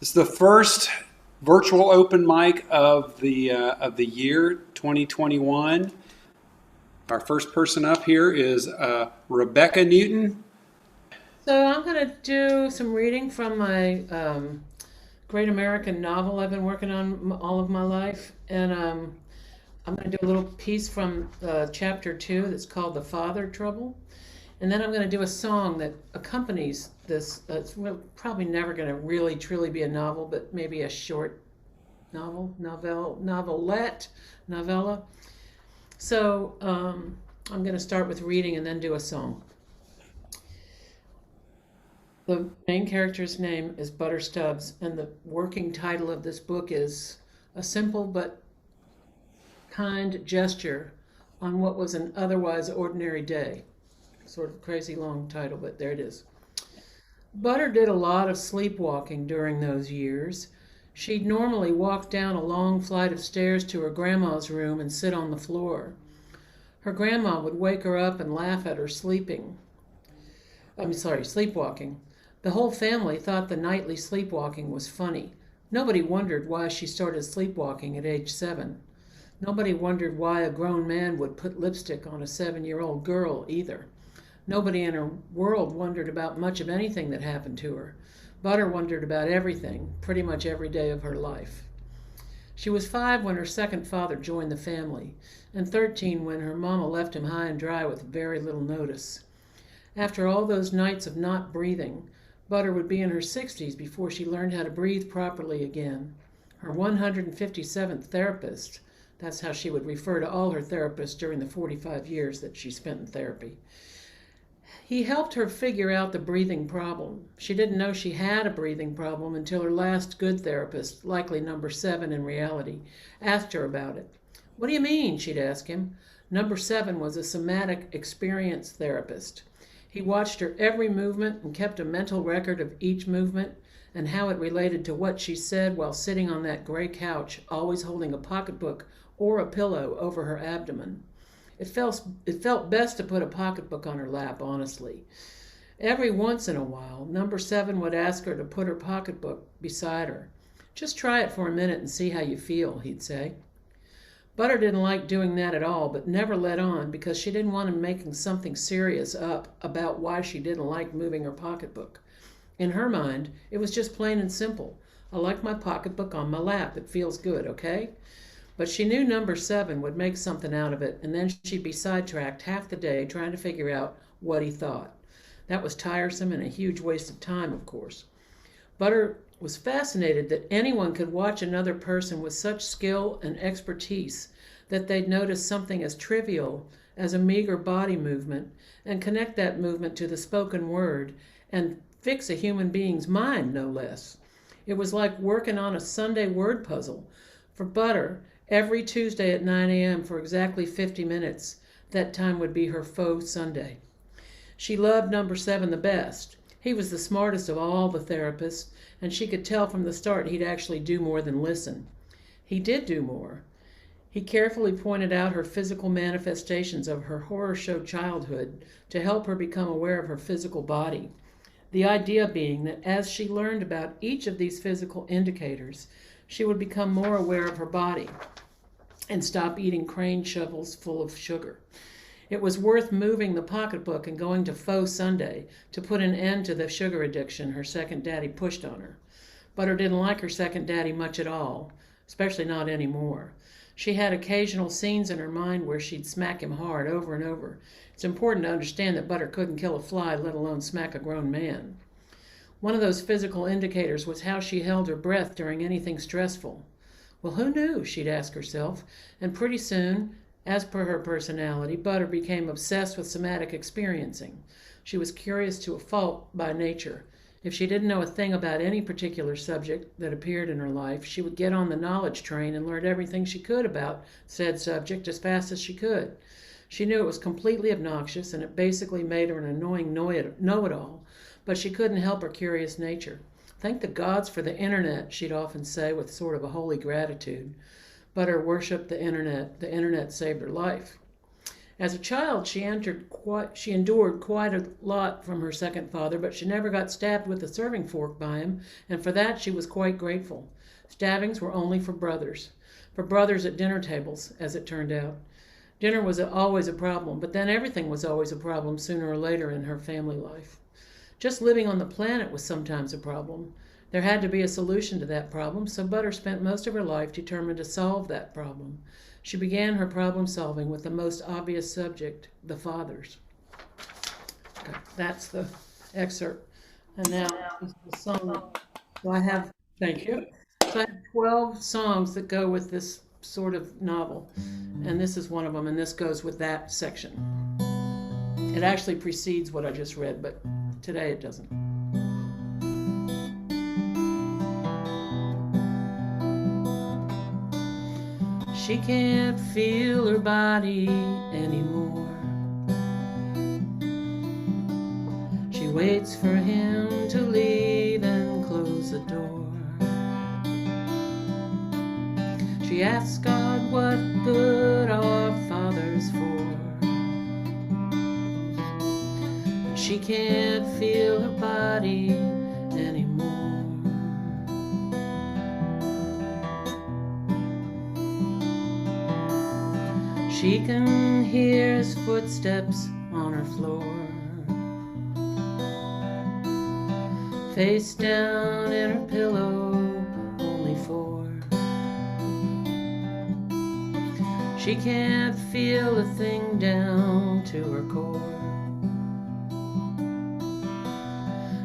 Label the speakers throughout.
Speaker 1: It's the first virtual open mic of the year 2021. Our first person up here is Rebecca Newton.
Speaker 2: So I'm going to do some reading from my great American novel I've been working on all of my life. And I'm going to do a little piece from chapter 2 that's called The Father Trouble. And then I'm going to do a song that accompanies this. It's probably never going to really truly be a novel, but maybe a short novella. So I'm going to start with reading and then do a song. The main character's name is Butter Stubbs, and the working title of this book is A Simple but Kind Gesture on What Was an Otherwise Ordinary Day. Sort of crazy long title, but there it is. Butter did a lot of sleepwalking during those years. She'd normally walk down a long flight of stairs to her grandma's room and sit on the floor. Her grandma would wake her up and laugh at her sleepwalking. The whole family thought the nightly sleepwalking was funny. Nobody wondered why she started sleepwalking at age 7. Nobody wondered why a grown man would put lipstick on a 7-year-old girl either. Nobody in her world wondered about much of anything that happened to her. Butter wondered about everything, pretty much every day of her life. She was 5 when her second father joined the family, and 13 when her mama left him high and dry with very little notice. After all those nights of not breathing, Butter would be in her 60s before she learned how to breathe properly again. Her 157th therapist, that's how she would refer to all her therapists during the 45 years that she spent in therapy, he helped her figure out the breathing problem. She didn't know she had a breathing problem until her last good therapist, likely number 7 in reality, asked her about it. "What do you mean?" she'd ask him. Number 7 was a somatic experience therapist. He watched her every movement and kept a mental record of each movement and how it related to what she said while sitting on that gray couch, always holding a pocketbook or a pillow over her abdomen. It felt best to put a pocketbook on her lap, honestly. Every once in a while, number 7 would ask her to put her pocketbook beside her. "Just try it for a minute and see how you feel," he'd say. Butter didn't like doing that at all, but never let on because she didn't want him making something serious up about why she didn't like moving her pocketbook. In her mind, it was just plain and simple. "I like my pocketbook on my lap. It feels good, okay?" But she knew number 7 would make something out of it, and then she'd be sidetracked half the day trying to figure out what he thought. That was tiresome and a huge waste of time, of course. Butter was fascinated that anyone could watch another person with such skill and expertise that they'd notice something as trivial as a meager body movement and connect that movement to the spoken word and fix a human being's mind, no less. It was like working on a Sunday word puzzle. For Butter, every Tuesday at 9 a.m. for exactly 50 minutes, that time would be her faux Sunday. She loved number 7 the best. He was the smartest of all the therapists, and she could tell from the start he'd actually do more than listen. He did do more. He carefully pointed out her physical manifestations of her horror show childhood to help her become aware of her physical body. The idea being that as she learned about each of these physical indicators, she would become more aware of her body and stop eating crane shovels full of sugar. It was worth moving the pocketbook and going to faux Sunday to put an end to the sugar addiction her second daddy pushed on her. Butter didn't like her second daddy much at all, especially not anymore. She had occasional scenes in her mind where she'd smack him hard over and over. It's important to understand that Butter couldn't kill a fly, let alone smack a grown man. One of those physical indicators was how she held her breath during anything stressful. Well, who knew, she'd ask herself, and pretty soon, as per her personality, Butter became obsessed with somatic experiencing. She was curious to a fault by nature. If she didn't know a thing about any particular subject that appeared in her life, she would get on the knowledge train and learn everything she could about said subject as fast as she could. She knew it was completely obnoxious, and it basically made her an annoying know-it-all, but she couldn't help her curious nature. "Thank the gods for the internet," she'd often say with sort of a holy gratitude. Butter worshipped the internet. The internet saved her life. As a child, she endured quite a lot from her second father, but she never got stabbed with a serving fork by him, and for that she was quite grateful. Stabbings were only for brothers at dinner tables, as it turned out. Dinner was always a problem, but then everything was always a problem sooner or later in her family life. Just living on the planet was sometimes a problem. There had to be a solution to that problem, so Butter spent most of her life determined to solve that problem. She began her problem solving with the most obvious subject, the fathers. Okay, that's the excerpt. And now this is the song. So thank you. So I have 12 songs that go with this sort of novel. And this is one of them, and this goes with that section. It actually precedes what I just read, but today it doesn't. She can't feel her body anymore. She waits for him to leave and close the door. She asks God what good are fathers for. She can't feel her body anymore. She can hear his footsteps on her floor. Face down in her pillow, only four. She can't feel a thing down to her core.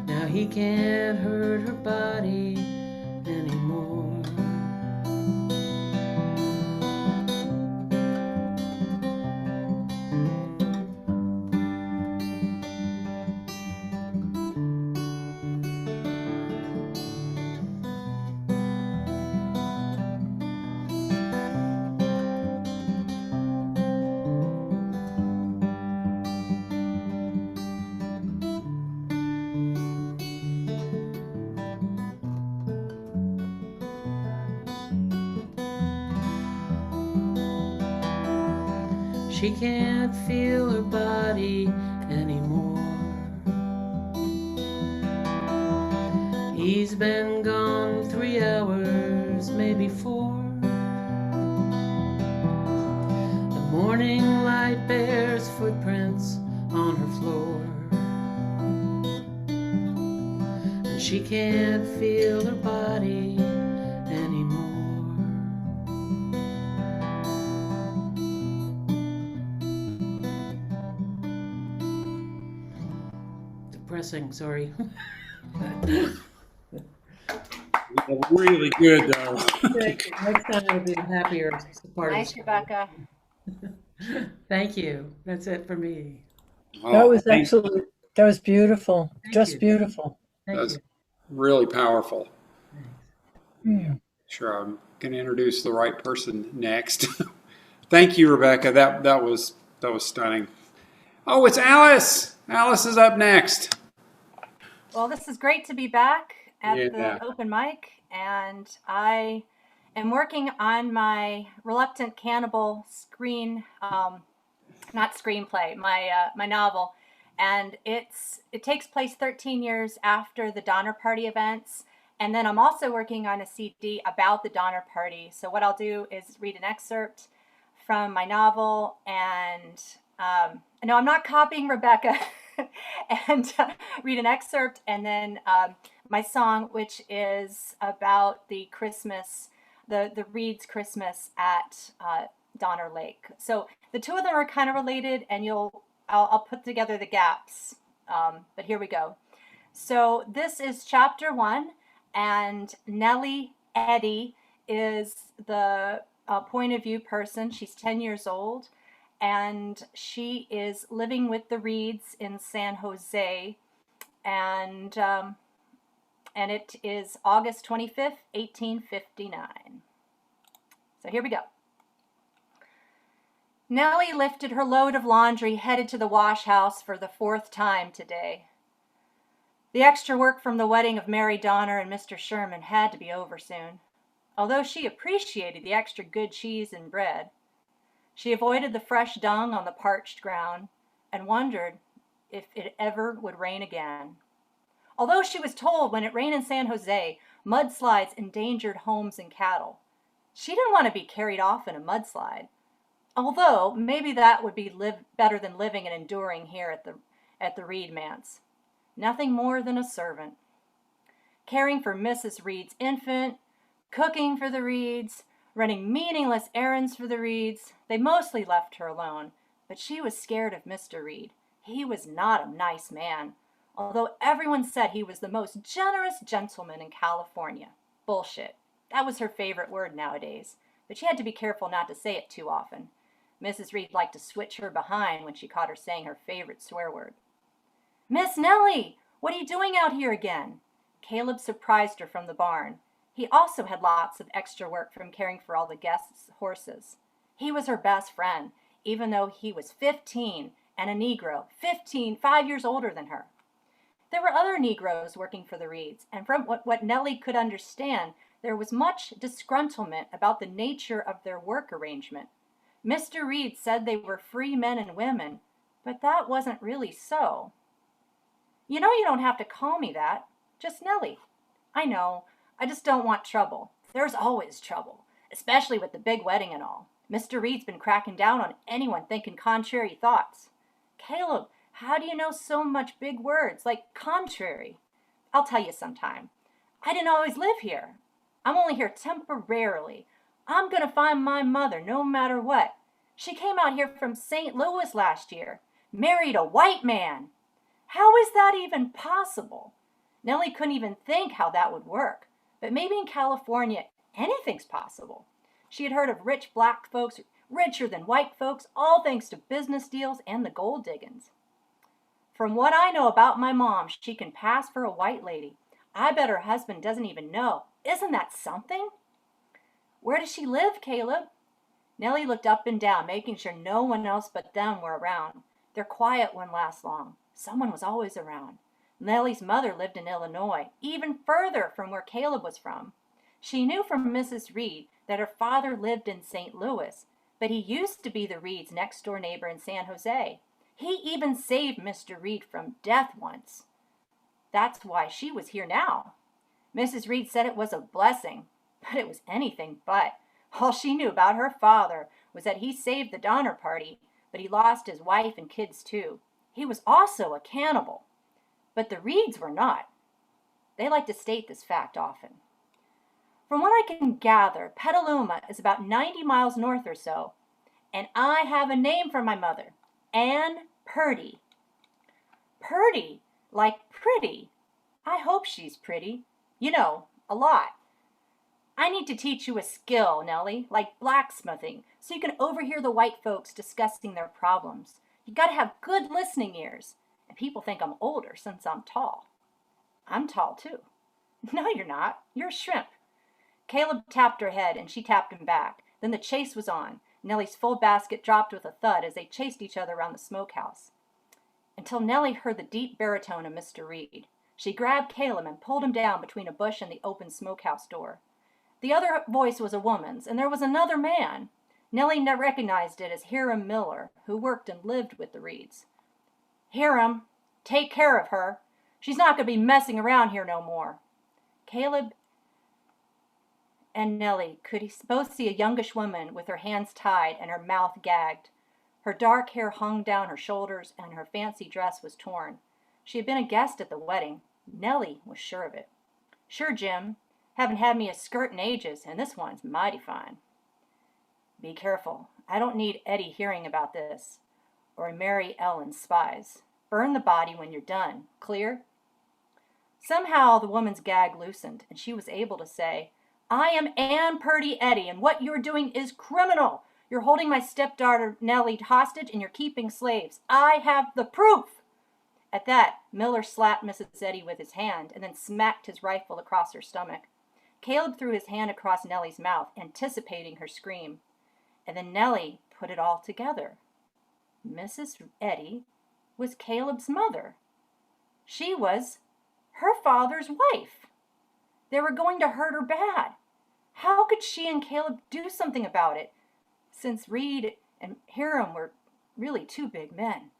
Speaker 2: Now he can't hurt her body anymore. She can't feel her body anymore. He's been gone 3 hours, maybe 4. The morning light bears footprints on her floor, and she can't feel her body anymore. Depressing, sorry.
Speaker 1: Really good, though.
Speaker 2: Next time it'll be happier part
Speaker 3: Nice,
Speaker 2: of the
Speaker 3: Rebecca.
Speaker 2: Thank you. That's it for me.
Speaker 4: That was excellent. That was beautiful. Just
Speaker 2: you.
Speaker 4: beautiful.
Speaker 2: Thank
Speaker 1: That's
Speaker 2: you.
Speaker 1: really powerful.
Speaker 2: Thanks.
Speaker 1: Sure, I'm going to introduce the right person next. Thank you, Rebecca. That was stunning. Oh, it's Alice. Alice is up next.
Speaker 3: Well, this is great to be back at
Speaker 1: Yeah.
Speaker 3: the open mic, and I am working on my Reluctant Cannibal not screenplay, my novel, and it takes place 13 years after the Donner Party events, and then I'm also working on a CD about the Donner Party. So what I'll do is read an excerpt from my novel, and no, I'm not copying Rebecca, and read an excerpt, and then my song, which is about the Christmas, the Reed's Christmas at Donner Lake. So the two of them are kind of related, and I'll put together the gaps. But here we go. So this is chapter 1, and Nellie Eddy is the point of view person. She's 10 years old, and she is living with the Reeds in San Jose, and it is August 25th, 1859. So here we go. Nellie lifted her load of laundry, headed to the wash house for the 4th time today. The extra work from the wedding of Mary Donner and Mr. Sherman had to be over soon, although she appreciated the extra good cheese and bread. She avoided the fresh dung on the parched ground and wondered if it ever would rain again. Although she was told when it rained in San Jose, mudslides endangered homes and cattle, she didn't want to be carried off in a mudslide. Although maybe that would be better than living and enduring here at the Reed manse. Nothing more than a servant. Caring for Mrs. Reed's infant, cooking for the Reeds, running meaningless errands for the Reeds. They mostly left her alone, but she was scared of Mr. Reed. He was not a nice man, although everyone said he was the most generous gentleman in California. Bullshit. That was her favorite word nowadays, but she had to be careful not to say it too often. Mrs. Reed liked to switch her behind when she caught her saying her favorite swear word. "Miss Nellie, what are you doing out here again?" Caleb surprised her from the barn. He also had lots of extra work from caring for all the guests' horses. He was her best friend, even though he was 15 and a Negro, 5 years older than her. There were other Negroes working for the Reeds, and from what Nellie could understand, there was much disgruntlement about the nature of their work arrangement. Mr. Reed said they were free men and women, but that wasn't really so. "You know you don't have to call me that. Just Nellie." "I know. I just don't want trouble. There's always trouble, especially with the big wedding and all. Mr. Reed's been cracking down on anyone thinking contrary thoughts." "Caleb, how do you know so much big words like contrary?" "I'll tell you sometime. I didn't always live here. I'm only here temporarily. I'm going to find my mother no matter what. She came out here from St. Louis last year, married a white man. How is that even possible?" Nellie couldn't even think how that would work, but maybe in California anything's possible. She had heard of rich black folks richer than white folks, all thanks to business deals and the gold diggings. "From what I know about my mom, she can pass for a white lady. I bet her husband doesn't even know. Isn't that something?" "Where does she live, Caleb?" Nellie looked up and down, making sure no one else but them were around. Their quiet wouldn't last long. Someone was always around. Nellie's mother lived in Illinois, even further from where Caleb was from. She knew from Mrs. Reed that her father lived in St. Louis, but he used to be the Reed's next-door neighbor in San Jose. He even saved Mr. Reed from death once. That's why she was here now. Mrs. Reed said it was a blessing, but it was anything but. All she knew about her father was that he saved the Donner Party, but he lost his wife and kids too. He was also a cannibal. But the Reeds were not. They like to state this fact often. From what I can gather, Petaluma is about 90 miles north or so, and I have a name for my mother, Ann Purdy. Purdy, like pretty. I hope she's pretty. You know, a lot. I need to teach you a skill, Nellie, like blacksmithing, so you can overhear the white folks discussing their problems. You gotta have good listening ears. And people think I'm older since I'm tall. I'm tall too. No, you're not. You're a shrimp. Caleb tapped her head and she tapped him back. Then the chase was on. Nellie's full basket dropped with a thud as they chased each other around the smokehouse. Until Nellie heard the deep baritone of Mr. Reed. She grabbed Caleb and pulled him down between a bush and the open smokehouse door. The other voice was a woman's, and there was another man. Nellie recognized it as Hiram Miller, who worked and lived with the Reeds. "Hiram, take care of her. She's not going to be messing around here no more." Caleb and Nellie could both see a youngish woman with her hands tied and her mouth gagged. Her dark hair hung down her shoulders and her fancy dress was torn. She had been a guest at the wedding. Nellie was sure of it. "Sure, Jim. Haven't had me a skirt in ages, and this one's mighty fine." "Be careful. I don't need Eddie hearing about this, or Mary Ellen's spies. Burn the body when you're done. Clear?" Somehow the woman's gag loosened, and she was able to say, "I am Ann Purdy Eddy, and what you're doing is criminal. You're holding my stepdaughter Nellie hostage, and you're keeping slaves. I have the proof." At that, Miller slapped Mrs. Eddy with his hand, and then smacked his rifle across her stomach. Caleb threw his hand across Nellie's mouth, anticipating her scream. And then Nellie put it all together. Mrs. Eddy was Caleb's mother. She was her father's wife. They were going to hurt her bad. How could she and Caleb do something about it, since Reed And Hiram were really two big men.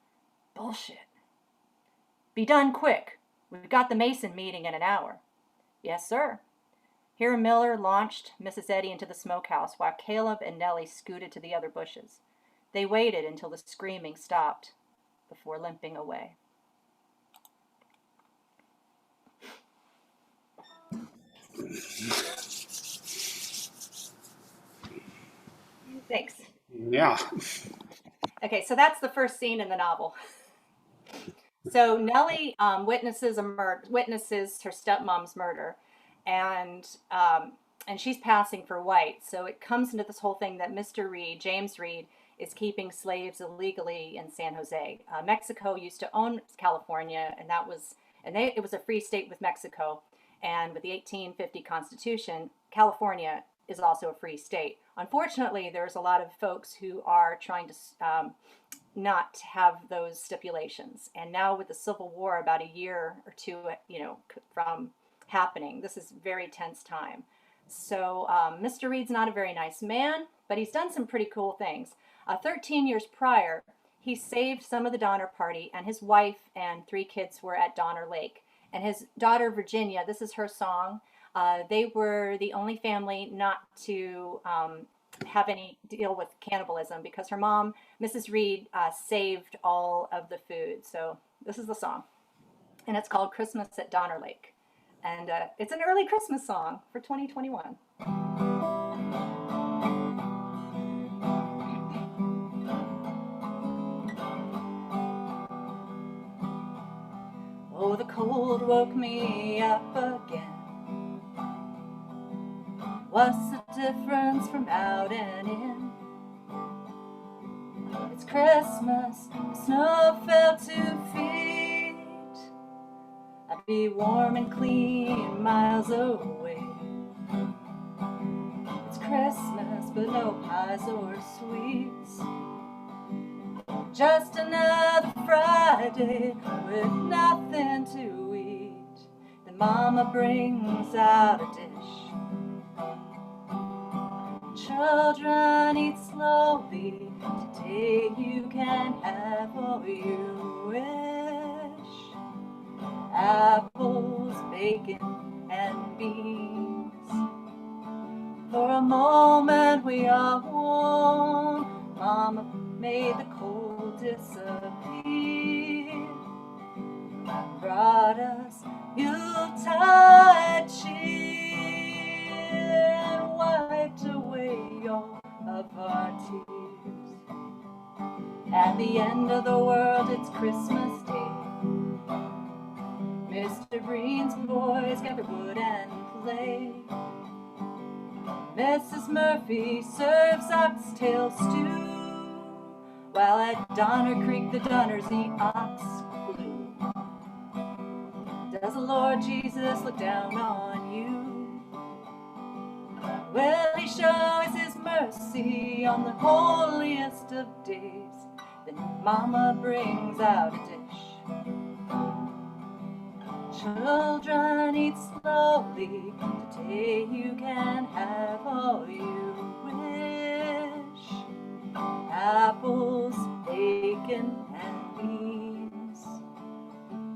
Speaker 3: Bullshit. Be done quick. We've got the Mason meeting in an hour. Yes, sir. Hiram Miller launched Mrs. Eddy into the smokehouse while Caleb and Nellie scooted to the other bushes. They waited until the screaming stopped before limping away. Thanks.
Speaker 1: Yeah.
Speaker 3: Okay, so that's the first scene in the novel. So Nellie witnesses her stepmom's murder, and she's passing for white. So it comes into this whole thing that Mr. Reed, James Reed, is keeping slaves illegally in San Jose. Mexico used to own California, and it was a free state with Mexico. And with the 1850 Constitution, California is also a free state. Unfortunately, there's a lot of folks who are trying to not have those stipulations. And now with the Civil War about a year or two, from happening, this is a very tense time. So Mr. Reed's not a very nice man, but he's done some pretty cool things. 13 years prior, he saved some of the Donner Party, and his wife and 3 kids were at Donner Lake. And his daughter, Virginia, this is her song. They were the only family not to have any deal with cannibalism because her mom, Mrs. Reed, saved all of the food. So this is the song. And it's called Christmas at Donner Lake. And it's an early Christmas song for 2021. Oh, the cold woke me up again. What's the difference from out and in? It's Christmas, the snow fell 2 feet. I'd be warm and clean miles away. It's Christmas, but no pies or sweets. Just another Friday with nothing to eat. Then Mama brings out a dish. Children, eat slowly. Today you can have all you wish. Apples, bacon, and beans. For a moment we are warm. Mama made the cold disappear. Brought us Yuletide cheer and wiped away all of our tears. At the end of the world, it's Christmas Day. Mr. Green's boys gather wood and play. Mrs. Murphy serves oxtail stew, while at Donner Creek the Donners eat ox glue. Does the Lord Jesus look down on you? Will he show us his mercy on the holiest of days? Then Mama brings out a dish. Children, eat slowly. Today you can have all you wish. Apples, bacon, and beans.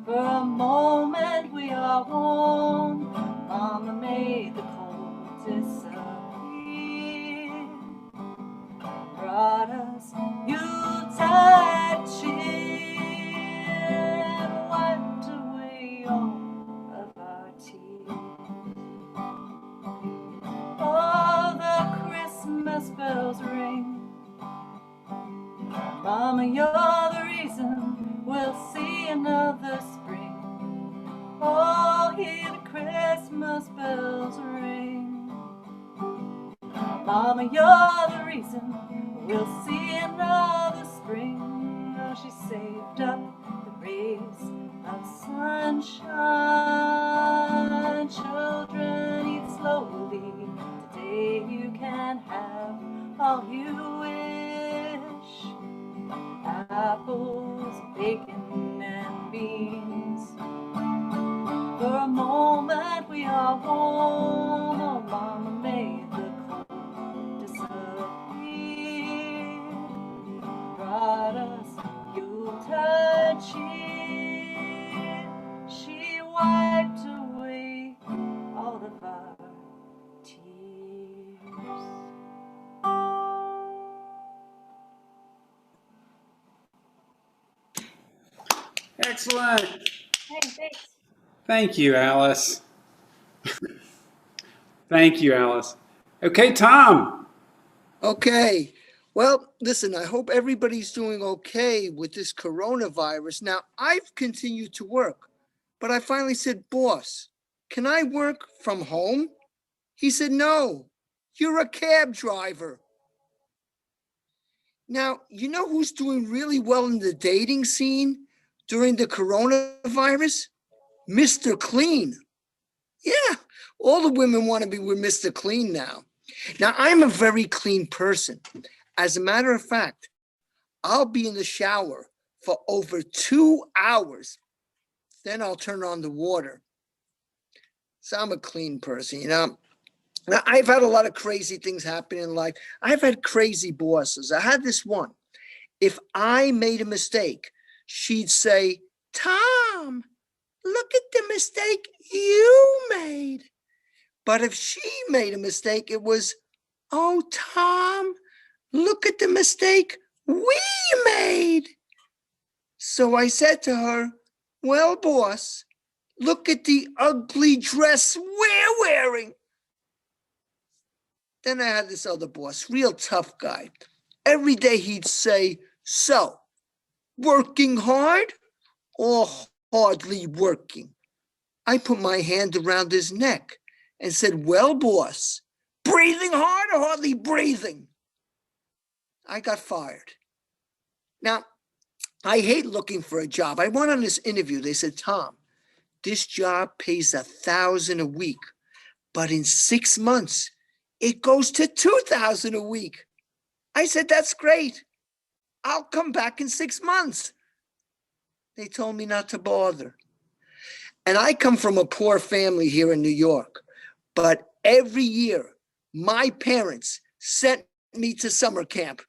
Speaker 3: For a moment we are warm. Mama made the cold disappear. Brought us Yuletide cheer and wiped away all of our tears. Oh, the Christmas bells ring. Mama, you're the reason we'll see another spring. Oh, hear the Christmas bells ring. Mama, you're the reason we'll see another spring. Oh, she saved up the rays of sunshine. Children, eat slowly. Today you can have all you wish. Apples, bacon, and beans. For a moment we are warm. Oh, Mama made the cold disappear.
Speaker 1: Excellent.
Speaker 3: Hey, thanks.
Speaker 1: Thank you, Alice. Thank you, Alice. Okay, Tom.
Speaker 5: Okay. Well, listen, I hope everybody's doing okay with this coronavirus. Now, I've continued to work, but I finally said, boss, can I work from home? He said, no, you're a cab driver. Now, you know who's doing really well in the dating scene during the coronavirus? Mr. Clean. Yeah, all the women want to be with Mr. Clean now. Now, I'm a very clean person. As a matter of fact, I'll be in the shower for over 2 hours. Then I'll turn on the water. So I'm a clean person, you know. Now, I've had a lot of crazy things happen in life. I've had crazy bosses. I had this one. If I made a mistake, she'd say, Tom, look at the mistake you made. But if she made a mistake, it was, oh, Tom, look at the mistake we made. So I said to her, well, boss, look at the ugly dress we're wearing. Then I had this other boss, real tough guy. Every day he'd say, so, working hard or hardly working? I put my hand around his neck and said, well, boss, breathing hard or hardly breathing? I got fired. Now, I hate looking for a job. I went on this interview. They said, Tom, this job pays $1,000 a week, but in 6 months, it goes to $2,000 a week. I said, that's great. I'll come back in 6 months. They told me not to bother. And I come from a poor family here in New York, but every year, my parents sent me to summer camp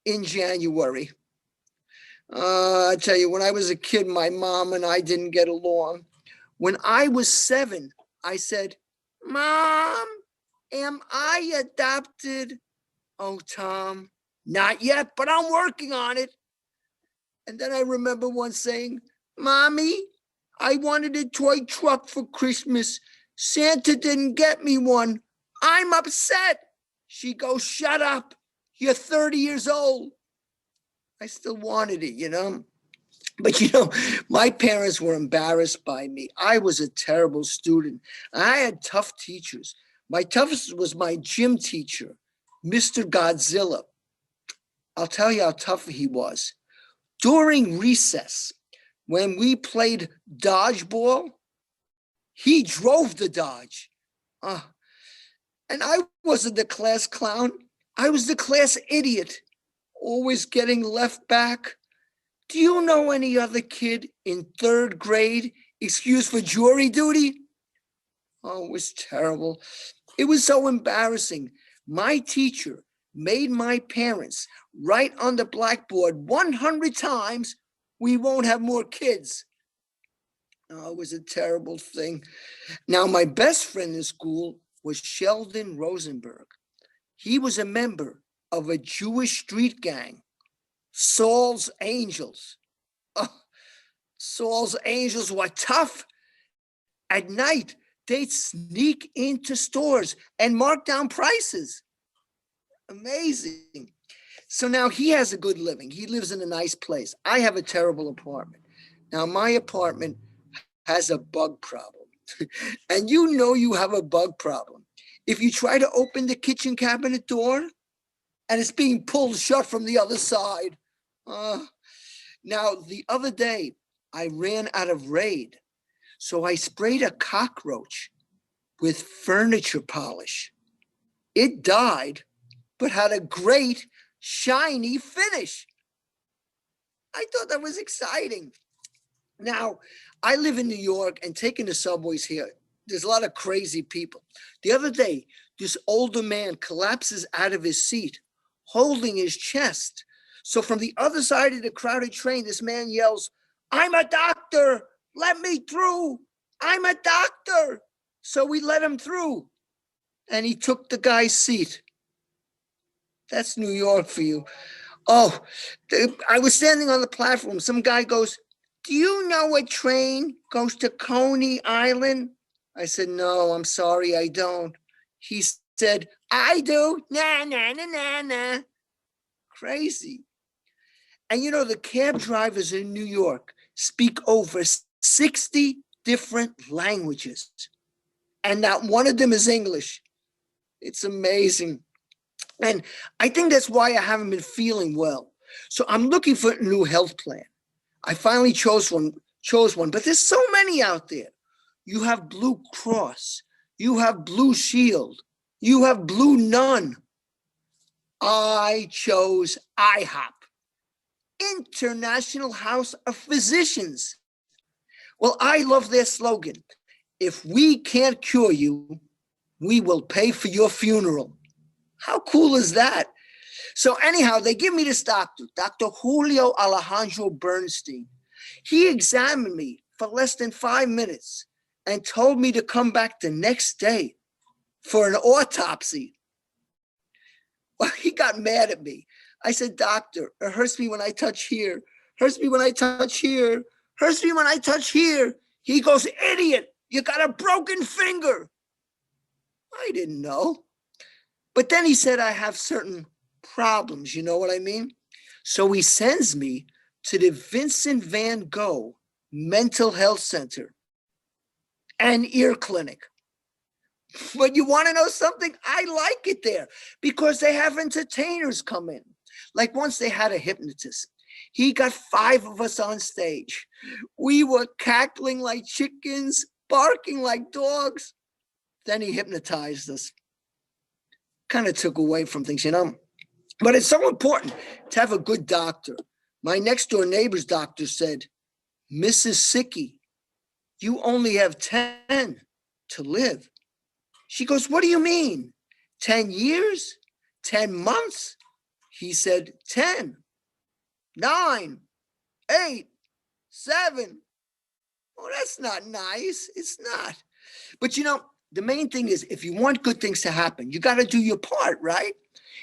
Speaker 5: in January. I tell you, when I was a kid, my mom and I didn't get along. When I was 7, I said, Mom, am I adopted? Oh, Tom, not yet, but I'm working on it. And then I remember once saying, Mommy, I wanted a toy truck for Christmas. Santa didn't get me one. I'm upset. She goes, shut up. You're 30 years old. I still wanted it, you know. But, you know, my parents were embarrassed by me. I was a terrible student. I had tough teachers. My toughest was my gym teacher, Mr. Godzilla. I'll tell you how tough he was. During recess, when we played dodgeball, he drove the dodge. And I wasn't the class clown. I was the class idiot, always getting left back. Do you know any other kid in 3rd grade excused for jury duty? Oh, it was terrible. It was so embarrassing. My teacher made my parents write on the blackboard 100 times, we won't have more kids. Oh, it was a terrible thing. Now, my best friend in school was Sheldon Rosenberg. He was a member of a Jewish street gang, Saul's Angels. Oh, Saul's Angels were tough. At night, they'd sneak into stores and mark down prices. Amazing. So now he has a good living. He lives in a nice place. I have a terrible apartment. Now, my apartment has a bug problem. And you know you have a bug problem if you try to open the kitchen cabinet door and it's being pulled shut from the other side. Now, the other day, I ran out of Raid, so I sprayed a cockroach with furniture polish. It died, but had a great, shiny finish. I thought that was exciting. Now, I live in New York, and taking the subways here, there's a lot of crazy people. The other day, this older man collapses out of his seat, holding his chest. So from the other side of the crowded train, this man yells, I'm a doctor, let me through. I'm a doctor. So we let him through. And he took the guy's seat. That's New York for you. Oh, I was standing on the platform. Some guy goes, do you know a train goes to Coney Island? I said, no, I'm sorry, I don't. He said, I do. Nah, nah, nah, nah, nah. Crazy. And you know, the cab drivers in New York speak over 60 different languages. And not one of them is English. It's amazing. And I think that's why I haven't been feeling well. So I'm looking for a new health plan. I finally chose one, but there's so many out there. You have Blue Cross, you have Blue Shield, you have Blue Nun. I chose IHOP, International House of Physicians. Well, I love their slogan. If we can't cure you, we will pay for your funeral. How cool is that? So anyhow, they give me this doctor, Dr. Julio Alejandro Bernstein. He examined me for less than 5 minutes and told me to come back the next day for an autopsy. Well, he got mad at me. I said, doctor, it hurts me when I touch here, hurts me when I touch here, hurts me when I touch here. He goes, idiot, you got a broken finger. I didn't know. But then he said I have certain problems, you know what I mean? So he sends me to the Vincent van Gogh Mental Health Center and Ear Clinic. But you want to know something? I like it there because they have entertainers come in. Like once they had a hypnotist. He got 5 of us on stage. We were cackling like chickens, barking like dogs. Then he hypnotized us. Kind of took away from things, you know. But it's so important to have a good doctor. My next door neighbor's doctor said, Mrs. Sicky, you only have 10 to live. She goes, what do you mean? 10 years? 10 months? He said, 10, 9, 8, 7. Oh, that's not nice. It's not. But you know, the main thing is if you want good things to happen, you got to do your part, right?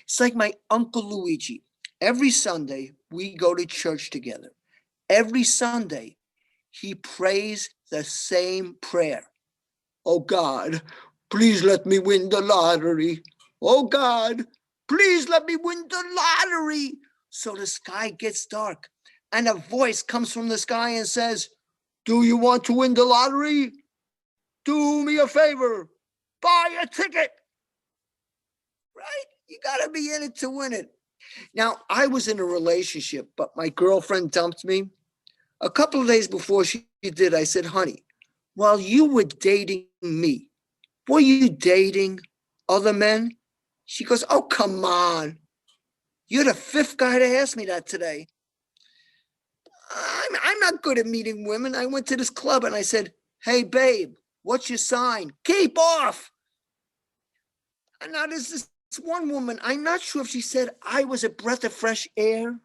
Speaker 5: It's like my Uncle Luigi. Every Sunday, we go to church together. Every Sunday, he prays the same prayer. Oh God, please let me win the lottery. Oh God, please let me win the lottery. So the sky gets dark and a voice comes from the sky and says, do you want to win the lottery? Do me a favor, buy a ticket. Right? You got to be in it to win it. Now, I was in a relationship, but my girlfriend dumped me. A couple of days before she did, I said, honey, while you were dating me, were you dating other men? She goes, oh, come on. You're the 5th guy to ask me that today. I'm not good at meeting women. I went to this club and I said, hey, babe, what's your sign? Keep off. And now there's this one woman, I'm not sure if she said I was a breath of fresh air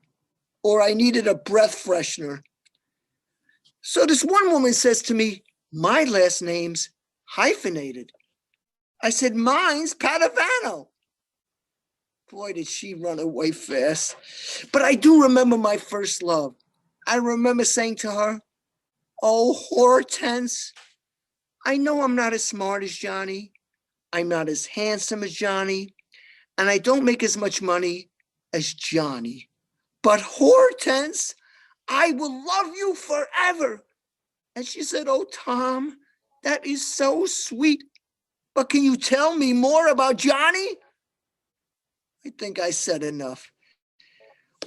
Speaker 5: or I needed a breath freshener. So this one woman says to me, my last name's hyphenated. I said, mine's Padavano. Boy, did she run away fast. But I do remember my first love. I remember saying to her, oh, Hortense, I know I'm not as smart as Johnny. I'm not as handsome as Johnny. And I don't make as much money as Johnny. But Hortense, I will love you forever. And she said, oh, Tom, that is so sweet. But can you tell me more about Johnny? I think I said enough.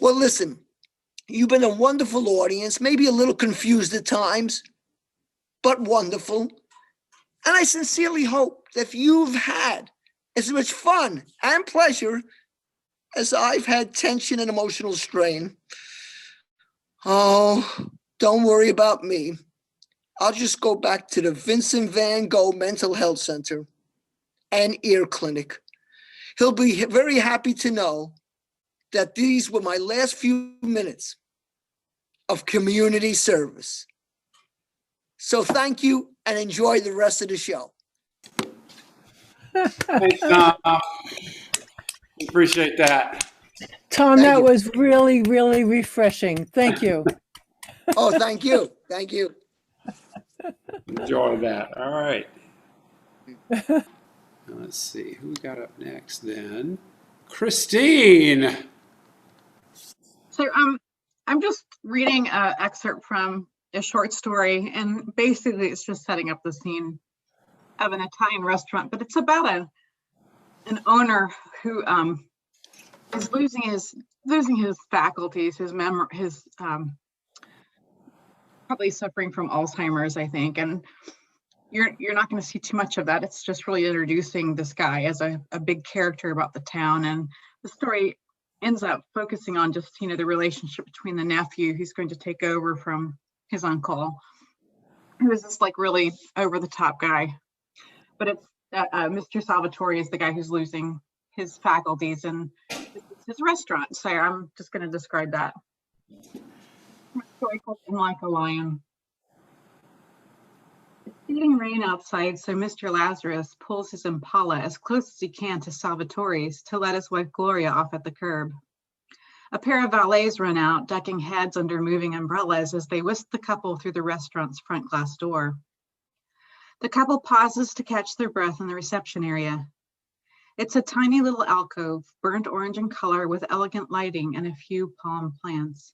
Speaker 5: Well, listen, you've been a wonderful audience, maybe a little confused at times, but wonderful. And I sincerely hope that you've had as much fun and pleasure as I've had tension and emotional strain. Oh, don't worry about me. I'll just go back to the Vincent van Gogh Mental Health Center and Ear Clinic. He'll be very happy to know that these were my last few minutes of community service. So thank you and enjoy the rest of the show.
Speaker 1: Thanks, Tom. Appreciate that.
Speaker 4: Tom,
Speaker 5: Thank
Speaker 4: that
Speaker 5: you.
Speaker 4: was really, really refreshing. Thank you.
Speaker 5: Oh, thank you. Thank you.
Speaker 1: Enjoy that. All right. Now let's see who we got up next then. Christine.
Speaker 6: So I'm just reading an excerpt from a short story, and basically it's just setting up the scene of an Italian restaurant, but it's about an owner who is losing his faculties, his memory, his probably suffering from Alzheimer's, I think, and you're not going to see too much of that. It's just really introducing this guy as a big character about the town, and the story ends up focusing on just the relationship between the nephew who's going to take over from his uncle, who is this like really over the top guy. But it's Mr. Salvatore is the guy who's losing his faculties, and it's his restaurant. So I'm just going to describe that. A story called "In Like a Lion." It's getting rain outside, so Mr. Lazarus pulls his Impala as close as he can to Salvatore's to let his wife Gloria off at the curb. A pair of valets run out, ducking heads under moving umbrellas as they whisk the couple through the restaurant's front glass door. The couple pauses to catch their breath in the reception area. It's a tiny little alcove, burnt orange in color with elegant lighting and a few palm plants.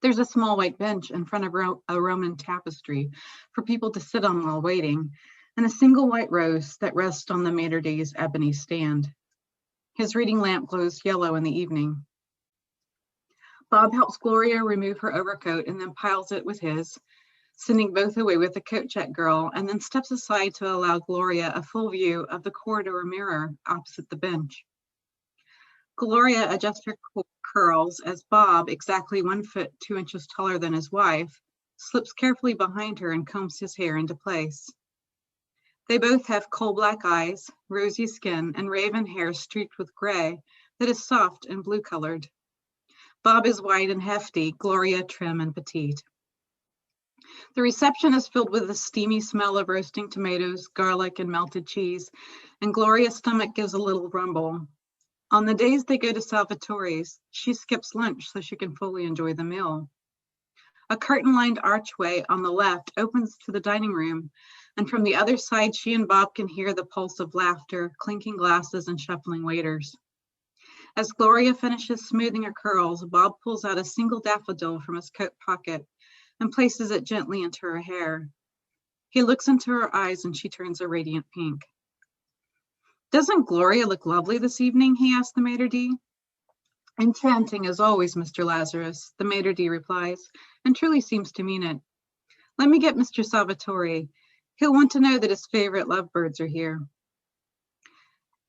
Speaker 6: There's a small white bench in front of a Roman tapestry for people to sit on while waiting, and a single white rose that rests on the maitre d's ebony stand. His reading lamp glows yellow in the evening. Bob helps Gloria remove her overcoat and then piles it with his, sending both away with the coat check girl, and then steps aside to allow Gloria a full view of the corridor mirror opposite the bench. Gloria adjusts her curls as Bob, exactly 1 foot 2 inches taller than his wife, slips carefully behind her and combs his hair into place. They both have coal black eyes, rosy skin, and raven hair streaked with gray that is soft and blue colored. Bob is wide and hefty, Gloria trim and petite. The reception is filled with the steamy smell of roasting tomatoes, garlic, and melted cheese, and Gloria's stomach gives a little rumble. On the days they go to Salvatore's, she skips lunch so she can fully enjoy the meal. A curtain-lined archway on the left opens to the dining room, and from the other side, she and Bob can hear the pulse of laughter, clinking glasses, and shuffling waiters. As Gloria finishes smoothing her curls, Bob pulls out a single daffodil from his coat pocket and places it gently into her hair. He looks into her eyes and she turns a radiant pink. "Doesn't Gloria look lovely this evening?" he asked the maitre d'. "Enchanting as always, Mr. Lazarus," the maitre d' replies, and truly seems to mean it. "Let me get Mr. Salvatore. He'll want to know that his favorite lovebirds are here."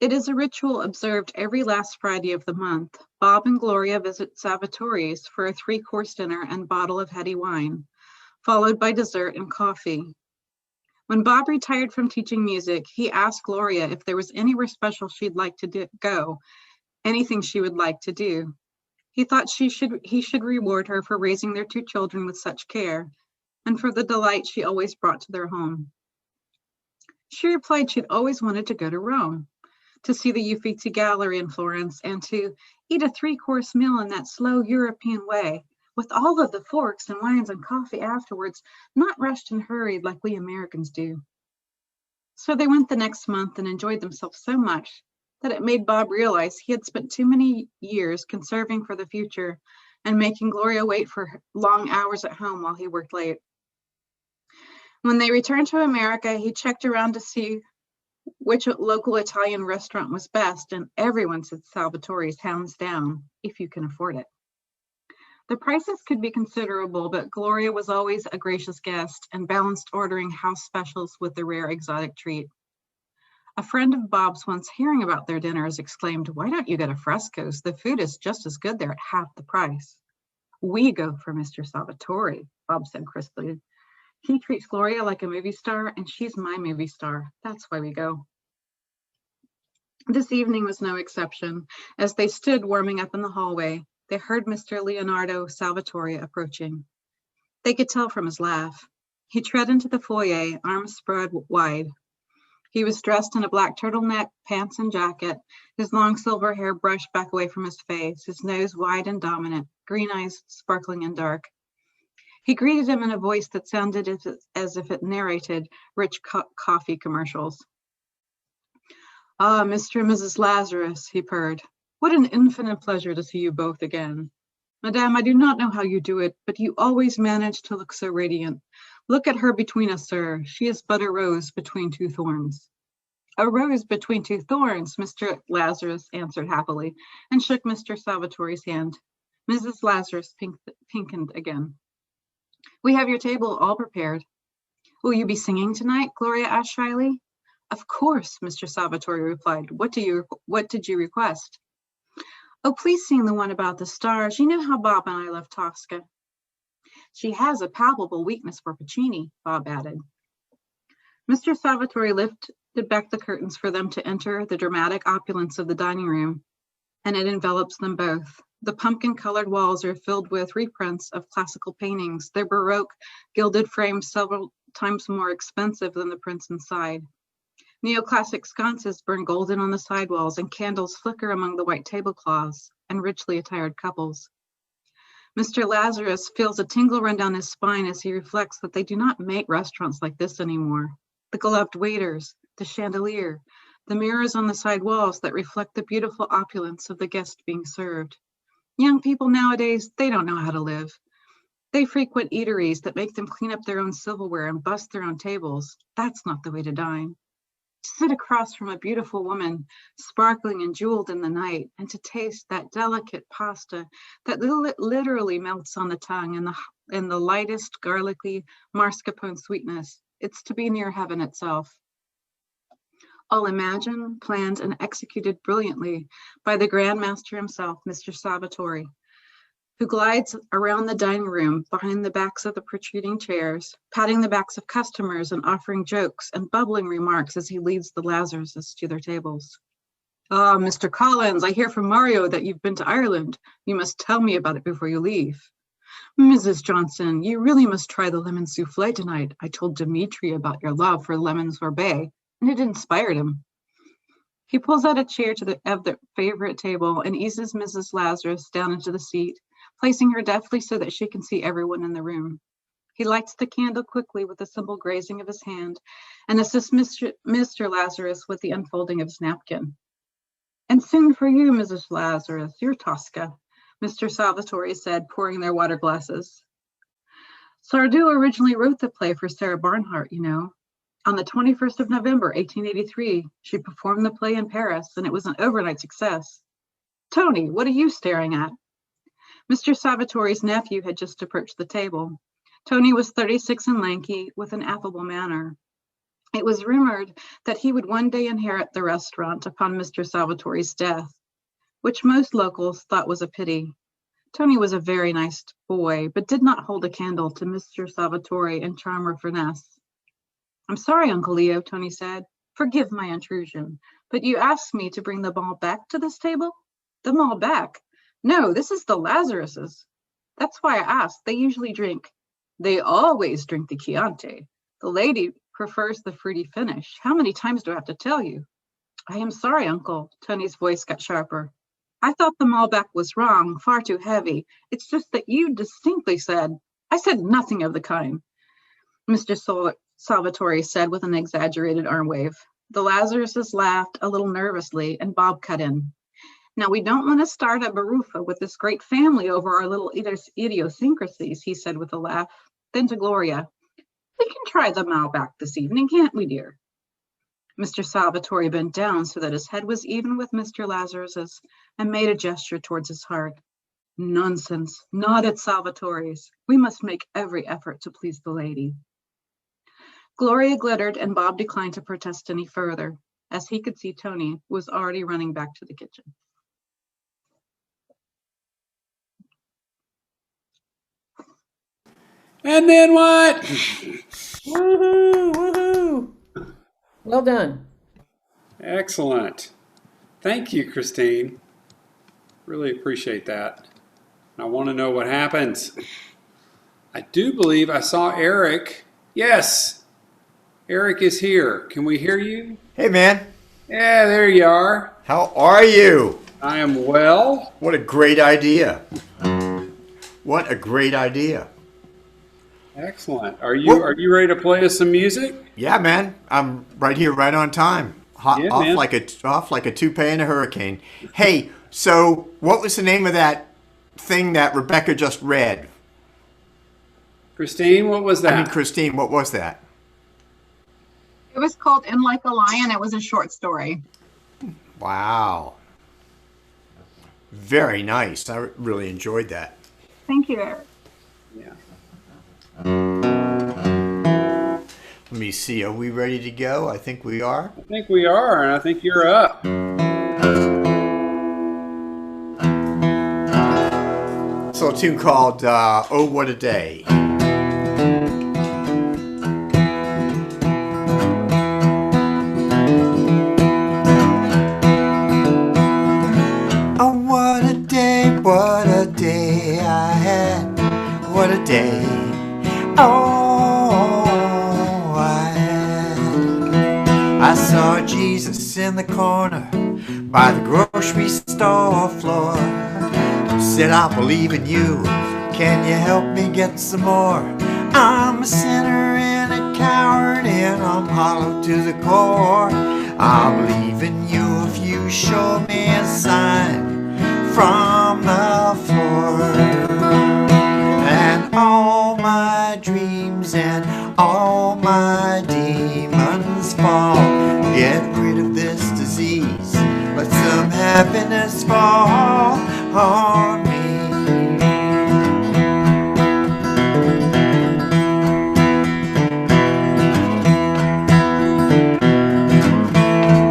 Speaker 6: It is a ritual observed every last Friday of the month. Bob and Gloria visit Salvatore's for a 3-course dinner and bottle of heady wine, followed by dessert and coffee. When Bob retired from teaching music, he asked Gloria if there was anywhere special she'd like to go, anything she would like to do. He thought he should reward her for raising their 2 children with such care and for the delight she always brought to their home. She replied she'd always wanted to go to Rome, to see the Uffizi Gallery in Florence, and to eat a 3-course meal in that slow European way, with all of the forks and wines and coffee afterwards, not rushed and hurried like we Americans do. So they went the next month and enjoyed themselves so much that it made Bob realize he had spent too many years conserving for the future and making Gloria wait for long hours at home while he worked late. When they returned to America, he checked around to see which local Italian restaurant was best, and everyone said Salvatore's hands down, if you can afford it. The prices could be considerable, but Gloria was always a gracious guest and balanced ordering house specials with the rare exotic treat. A friend of Bob's, once hearing about their dinners, exclaimed, "Why don't you get a Fresco's? The food is just as good there at half the price." "We go for Mr. Salvatore," Bob said crisply. "He treats Gloria like a movie star, and she's my movie star. That's why we go." This evening was no exception. As they stood warming up in the hallway, they heard Mr. Leonardo Salvatore approaching. They could tell from his laugh. He tread into the foyer, arms spread wide. He was dressed in a black turtleneck, pants and jacket, his long silver hair brushed back away from his face, his nose wide and dominant, green eyes sparkling and dark. He greeted him in a voice that sounded as if it narrated rich coffee commercials. "Ah, Mr. and Mrs. Lazarus," he purred. "What an infinite pleasure to see you both again. Madame, I do not know how you do it, but you always manage to look so radiant. Look at her between us, sir. She is but a rose between two thorns." "A rose between two thorns," Mr. Lazarus answered happily, and shook Mr. Salvatore's hand. Mrs. Lazarus pinkened again. "We have your table all prepared." "Will you be singing tonight?" Gloria asked shyly. "Of course," Mr. Salvatore replied. What did you request?" "Oh, please sing the one about the stars. You know how Bob and I love Tosca." "She has a palpable weakness for Puccini," Bob added. Mr. Salvatore lifted back the curtains for them to enter the dramatic opulence of the dining room, and it envelops them both. The pumpkin-colored walls are filled with reprints of classical paintings, their Baroque gilded frames several times more expensive than the prints inside. Neoclassic sconces burn golden on the sidewalls, and candles flicker among the white tablecloths and richly attired couples. Mr. Lazarus feels a tingle run down his spine as he reflects that they do not make restaurants like this anymore. The gloved waiters, the chandelier, the mirrors on the side walls that reflect the beautiful opulence of the guest being served. Young people nowadays, they don't know how to live. They frequent eateries that make them clean up their own silverware and bust their own tables. That's not the way to dine. To sit across from a beautiful woman, sparkling and jeweled in the night, and to taste that delicate pasta that literally melts on the tongue in the lightest garlicky mascarpone sweetness, it's to be near heaven itself. All imagined, planned, and executed brilliantly by the Grand Master himself, Mr. Salvatore, who glides around the dining room behind the backs of the protruding chairs, patting the backs of customers and offering jokes and bubbling remarks as he leads the Lazaruses to their tables. "Ah, Mr. Collins, I hear from Mario that you've been to Ireland. You must tell me about it before you leave." "Mrs. Johnson, you really must try the lemon souffle tonight. I told Dimitri about your love for lemon sorbet, and it inspired him." He pulls out a chair to the favorite table and eases Mrs. Lazarus down into the seat, placing her deftly so that she can see everyone in the room. He lights the candle quickly with a simple grazing of his hand and assists Mr. Lazarus with the unfolding of his napkin. "And sing for you, Mrs. Lazarus, your Tosca," Mr. Salvatore said, pouring their water glasses. "Sardou originally wrote the play for Sarah Barnhart, you know. On the 21st of November, 1883, she performed the play in Paris, and it was an overnight success. Tony, what are you staring at?" Mr. Salvatore's nephew had just approached the table. Tony was 36 and lanky, with an affable manner. It was rumored that he would one day inherit the restaurant upon Mr. Salvatore's death, which most locals thought was a pity. Tony was a very nice boy, but did not hold a candle to Mr. Salvatore in charm or finesse. "I'm sorry, Uncle Leo," Tony said. "Forgive my intrusion, but you asked me to bring the ball back to this table?" "The mall back? No, this is the Lazaruses." "That's why I asked. They usually drink." "They always drink the Chianti. The lady prefers the fruity finish. How many times do I have to tell you?" "I am sorry, Uncle." Tony's voice got sharper. "I thought the Malbec was wrong, far too heavy. It's just that you distinctly said—" "I said nothing of the kind," Mr. Salvatore said with an exaggerated arm wave. The Lazaruses laughed a little nervously, and Bob cut in. "Now, we don't want to start a baruffa with this great family over our little idiosyncrasies," he said with a laugh. Then to Gloria, "We can try the Malbec this evening, can't we, dear?" Mr. Salvatore bent down so that his head was even with Mr. Lazarus's and made a gesture towards his heart. "Nonsense, not at Salvatore's. We must make every effort to please the lady." Gloria glittered, and Bob declined to protest any further, as he could see Tony was already running back to the kitchen.
Speaker 1: And then what?
Speaker 2: Woohoo! Woohoo! Well done.
Speaker 1: Excellent. Thank you, Christine. Really appreciate that. I want to know what happens. I do believe I saw Eric. Yes, Eric is here. Can we hear you?
Speaker 7: Hey, man.
Speaker 1: Yeah, there you are.
Speaker 7: How are you?
Speaker 1: I am well.
Speaker 7: What a great idea. What a great idea.
Speaker 1: Excellent. Are
Speaker 7: Well,
Speaker 1: you ready to play us some music?
Speaker 7: yeah, man. I'm right here, right on time. Hot,
Speaker 1: Yeah, man.
Speaker 7: off like a toupee in a hurricane. Hey, so what was the name of that thing that Rebecca just read?
Speaker 1: Christine, what was
Speaker 7: I mean,
Speaker 1: that?
Speaker 7: Christine, what was that?
Speaker 6: It was called In Like a Lion. It was a short story.
Speaker 7: Wow. Very nice. I really enjoyed that.
Speaker 6: Thank you, Eric.
Speaker 1: Yeah.
Speaker 7: Let me see. Are we ready to go? I think we are.
Speaker 1: I think we are, and I think you're up.
Speaker 7: It's a little tune called Oh What a Day. Oh, what a day I had. What a day. Oh, I had. I saw Jesus in the corner by the grocery store floor. Said, I believe in you. Can you help me get some more? I'm a sinner and a coward and I'm hollow to the core. I believe in you if you show me a sign from the floor. And all my dreams and all my demons fall. Get rid of this disease. Let some happiness fall on me.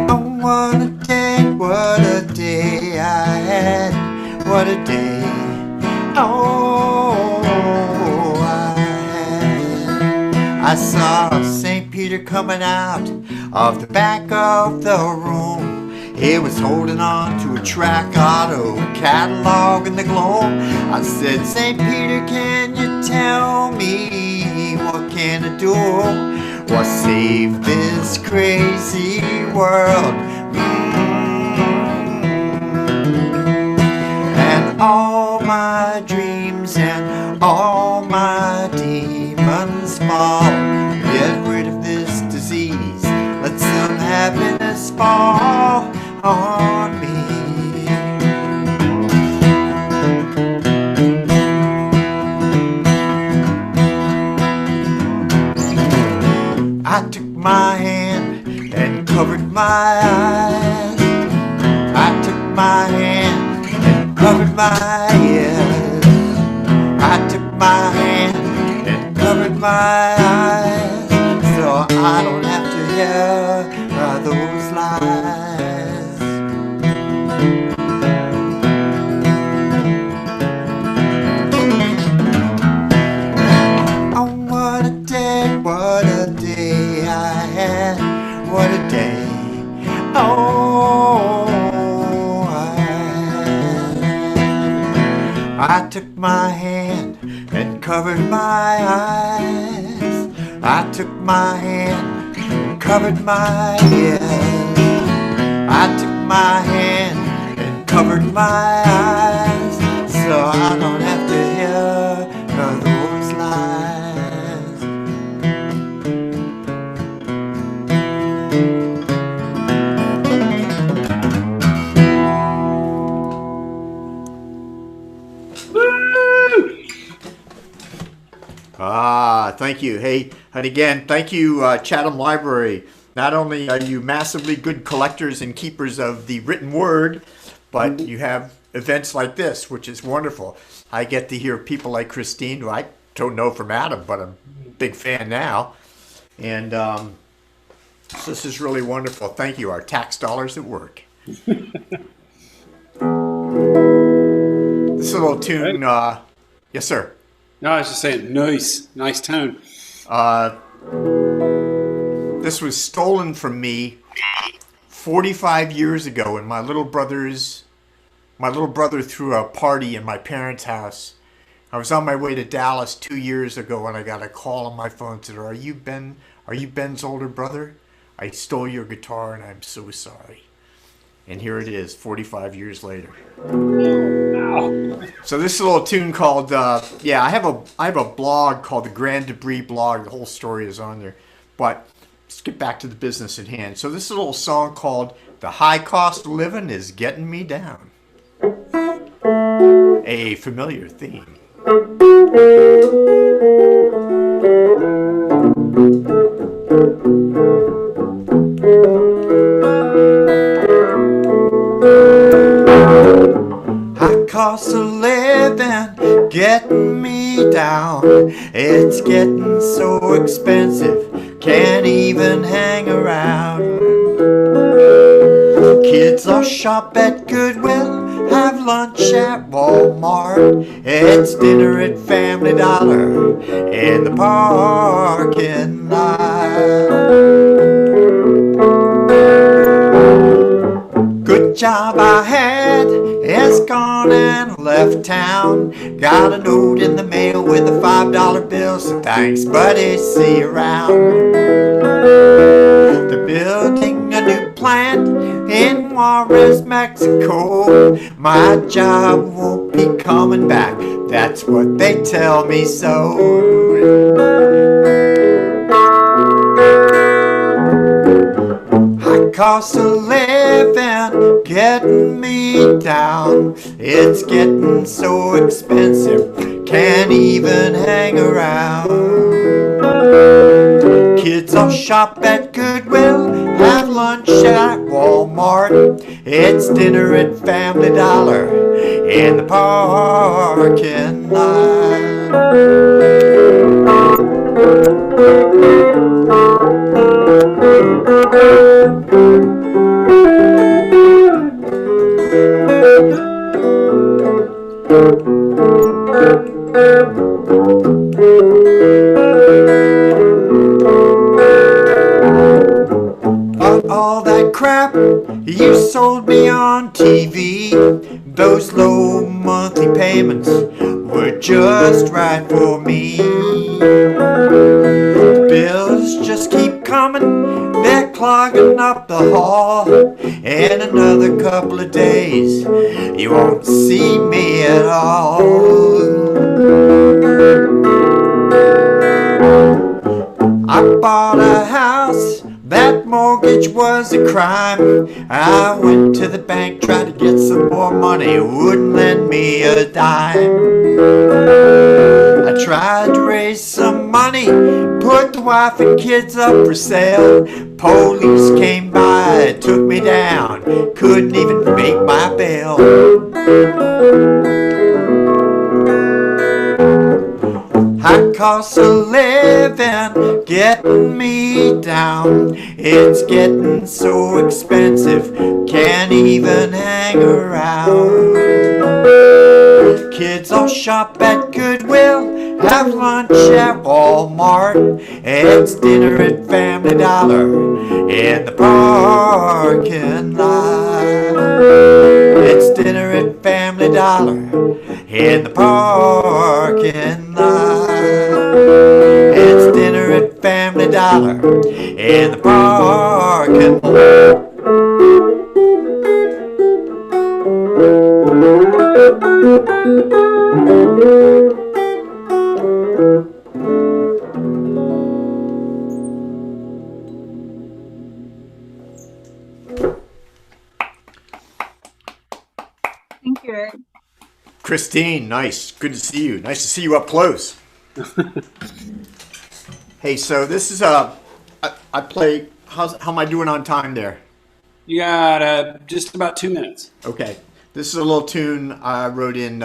Speaker 7: Oh, what a day I had. What a day. Oh, I had. I saw St. Peter coming out of the back of the room. He was holding on to a track auto catalog in the globe. I said, St. Peter, can you tell me what can I do? What save this crazy world? And all my dreams and all my demons fall. Get rid of this disease. Let some happiness fall on me. I took my hand and covered my eyes. I took my hand and covered my ears. I took my hand and covered my eyes, so I don't have to hear those lies. Oh, what a day I had. What a day. Oh, I had. I took my hand and covered my eyes. I took my hand and covered my ears. I took my hand and covered my eyes, so I don't have to hear those lies. Ah, thank you. Hey, and again, thank you, Chatham Library. Not only are you massively good collectors and keepers of the written word, but you have events like this, which is wonderful. I get to hear people like Christine, who I don't know from Adam, but I'm a big fan now. And so this is really wonderful. Thank you. Our tax dollars at work. This little tune, yes, sir.
Speaker 1: No, I was just saying, nice tone.
Speaker 7: This was stolen from me 45 years ago, and my little brother threw a party in my parents' house. I was on my way to Dallas 2 years ago, and I got a call on my phone that said, Are you Ben's older brother? I stole your guitar, and I'm so sorry. And here it is, 45 years later. So this is a little tune called yeah. I have a blog called the Grand Debris Blog. The whole story is on there, but let's get back to the business at hand. So this is a little song called "The High Cost of Living Is Getting Me Down." A familiar theme. High cost of living getting me down. It's getting so expensive, can't even hang around. Kids all shop at Goodwill, have lunch at Walmart. It's dinner at Family Dollar in the parking lot. Good job I had is gone and left town. Got a note in the mail with a $5 bill, so thanks buddy, see you around. They're building a new plant in Juarez, Mexico. My job won't be coming back, that's what they tell me so. High cost of living getting me down. It's getting so expensive, can't even hang around. Kids all shop at Goodwill, have lunch at Walmart. It's dinner at Family Dollar in the parking lot. All that crap you sold me on TV, those low monthly payments were just right for me. Bills just keep coming, they're clogging up the hall. In another couple of days, you won't see me at all. I bought a house, that mortgage was a crime. I went to the bank, tried to get some more money, wouldn't lend me a dime. I tried to raise some money, put the wife and kids up for sale. Police came by, took me down, couldn't even make my bail. High cost of living getting me down. It's getting so expensive, can't even hang around. Kids all shop at Goodwill, have lunch at Walmart. It's dinner at Family Dollar in the parking lot. It's dinner at Family Dollar in the parking lot. It's dinner at Family Dollar in the parking lot.
Speaker 6: Thank you, Eric.
Speaker 7: Christine, nice. Good to see you. Nice to see you up close. Hey, so this is I play. How am I doing on time there?
Speaker 1: You got just about 2 minutes.
Speaker 7: Okay, this is a little tune I wrote in.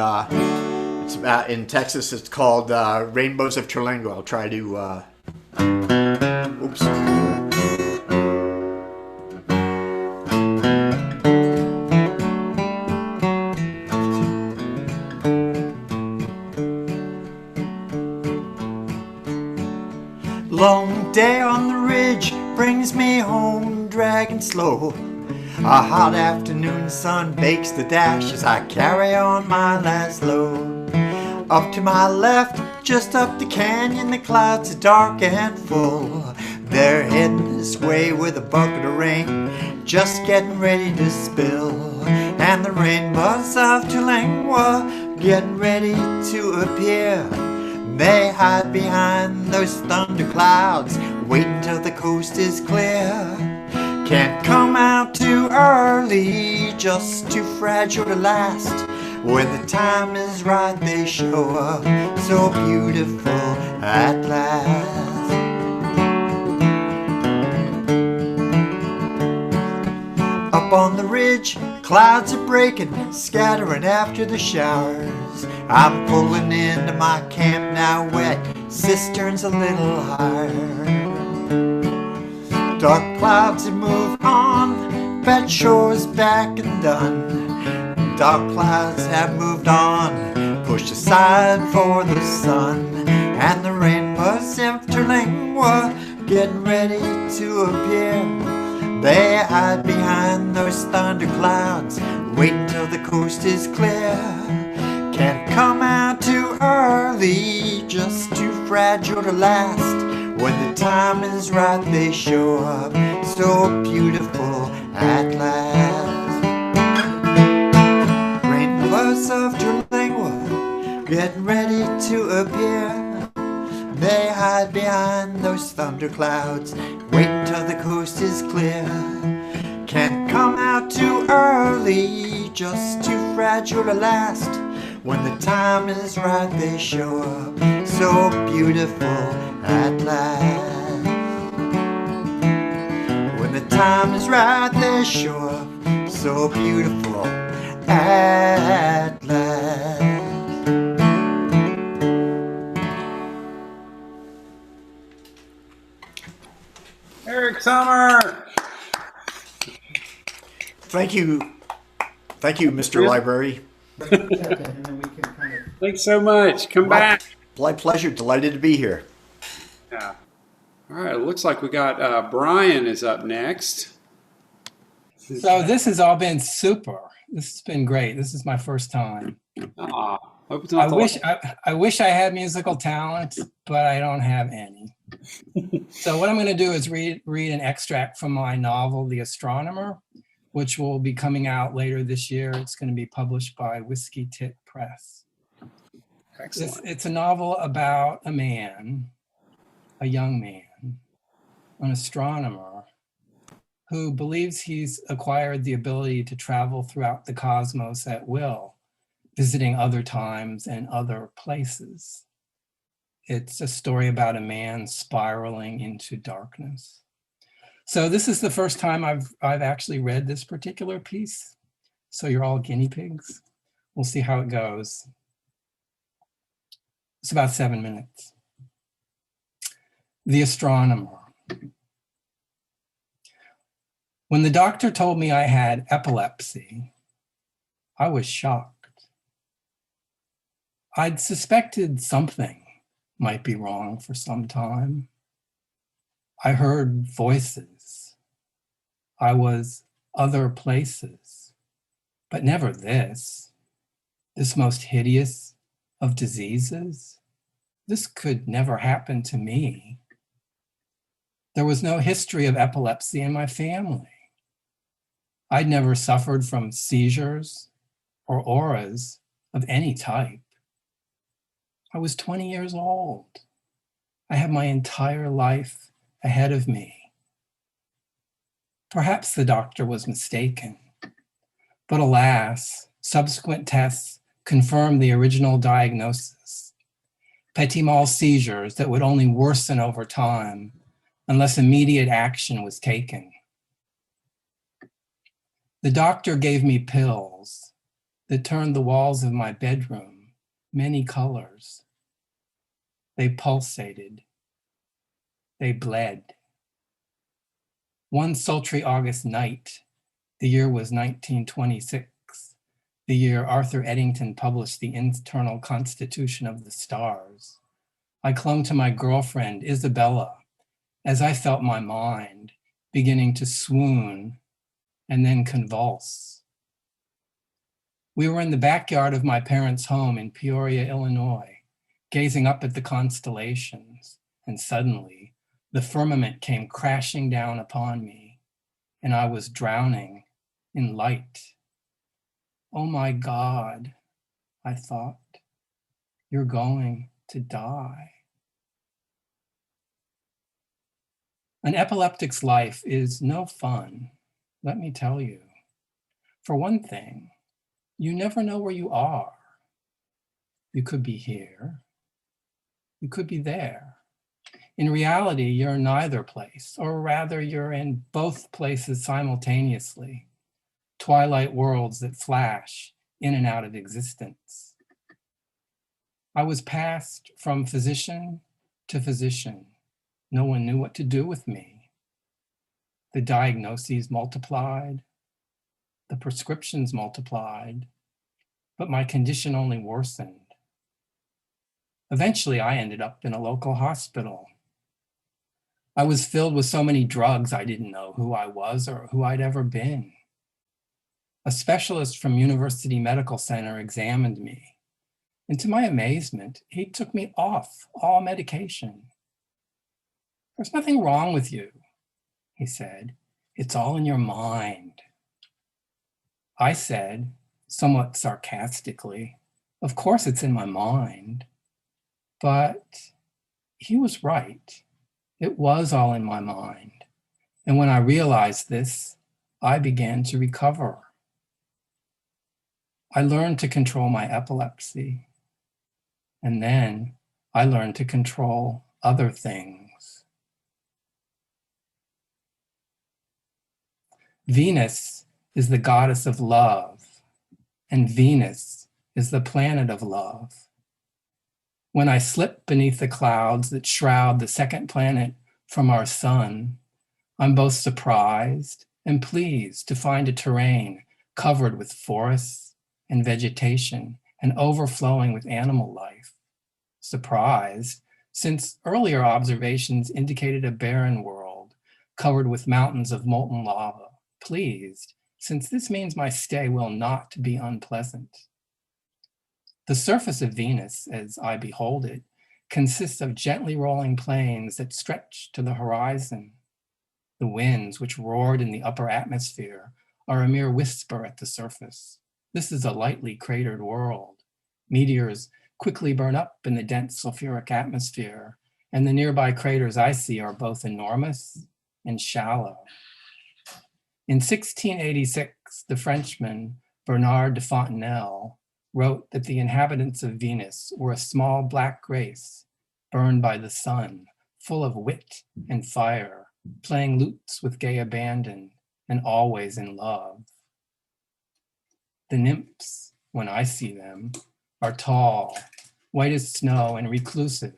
Speaker 7: It's about in Texas. It's called "Rainbows of Terlango." I'll try to. Oops. Long day on the ridge brings me home dragging slow. A hot afternoon sun bakes the dash as I carry on my last load. Up to my left, just up the canyon, the clouds are dark and full. They're heading this way with a bucket of rain, just getting ready to spill. and the rainbows of Tulangua getting ready to appear. They hide behind those thunder clouds, waiting till the coast is clear. Can't come out too early, just too fragile to last. When the time is right, they show up, so beautiful at last. Up on the ridge, clouds are breaking, scattering after the showers. I'm pulling into my camp now, wet cisterns a little higher. Dark clouds have moved on, bed shore's back and done. Dark clouds have moved on, pushed aside for the sun, and the rainbows in Terlingua getting ready to appear. They hide behind those thunder clouds, wait till the coast is clear. Can't come out too early, just too fragile to last. When the time is right, they show up, so beautiful at last. Rainbows of Terlingua getting ready to appear. They hide behind those thunder clouds, wait till the coast is clear. Can't come out too early, just too fragile to last. When the time is right, they show up, so beautiful at last. When the time is right, they show up, so beautiful at last.
Speaker 1: Eric Summer.
Speaker 7: Thank you, Mr. Library.
Speaker 1: Thanks so much. Come back.
Speaker 7: My pleasure, delighted to be here.
Speaker 1: Yeah. All right. It looks like we got Brian is up next.
Speaker 8: So this has all been super. This has been great. This is my first time.
Speaker 1: Hope it's not
Speaker 8: I wish I had musical talent, but I don't have any. So what I'm going to do is read an extract from my novel, The Astronomer, which will be coming out later this year. It's going to be published by Whiskey Tit Press.
Speaker 1: Excellent.
Speaker 8: It's a novel about a man, a young man, an astronomer, who believes he's acquired the ability to travel throughout the cosmos at will, visiting other times and other places. It's a story about a man spiraling into darkness. So this is the first time I've actually read this particular piece. So you're all guinea pigs. We'll see how it goes. It's about 7 minutes. The Astronomer. When the doctor told me I had epilepsy, I was shocked. I'd suspected something might be wrong for some time. I heard voices. I was other places, but never this most hideous of diseases. This could never happen to me. There was no history of epilepsy in my family. I'd never suffered from seizures or auras of any type. I was 20 years old. I had my entire life ahead of me. Perhaps the doctor was mistaken, but alas, subsequent tests confirmed the original diagnosis: petit mal seizures that would only worsen over time unless immediate action was taken. The doctor gave me pills that turned the walls of my bedroom many colors. They pulsated. They bled. One sultry August night, the year was 1926, the year Arthur Eddington published The Internal Constitution of the Stars, I clung to my girlfriend, Isabella, as I felt my mind beginning to swoon and then convulse. We were in the backyard of my parents' home in Peoria, Illinois, gazing up at the constellations, and suddenly the firmament came crashing down upon me, and I was drowning in light Oh my God, I thought, you're going to die. An epileptic's life is no fun, let me tell you. For one thing, you never know where you are. You could be here, you could be there. In reality, you're neither place, or rather, you're in both places simultaneously, twilight worlds that flash in and out of existence. I was passed from physician to physician. No one knew what to do with me. The diagnoses multiplied, the prescriptions multiplied, but my condition only worsened. Eventually, I ended up in a local hospital. I was filled with so many drugs, I didn't know who I was or who I'd ever been. A specialist from University Medical Center examined me, and to my amazement, he took me off all medication. There's nothing wrong with you, he said. It's all in your mind. I said, somewhat sarcastically, of course it's in my mind. But he was right. It was all in my mind. And when I realized this, I began to recover. I learned to control my epilepsy. And then I learned to control other things. Venus is the goddess of love, and Venus is the planet of love. When I slip beneath the clouds that shroud the second planet from our sun, I'm both surprised and pleased to find a terrain covered with forests and vegetation and overflowing with animal life. Surprised, since earlier observations indicated a barren world covered with mountains of molten lava. Pleased, since this means my stay will not be unpleasant. The surface of Venus, as I behold it, consists of gently rolling plains that stretch to the horizon. The winds, which roared in the upper atmosphere, are a mere whisper at the surface. This is a lightly cratered world. Meteors quickly burn up in the dense sulfuric atmosphere, and the nearby craters I see are both enormous and shallow. In 1686, the Frenchman Bernard de Fontenelle wrote that the inhabitants of Venus were a small black race, burned by the sun, full of wit and fire, playing lutes with gay abandon, and always in love. The nymphs, when I see them, are tall, white as snow, and reclusive.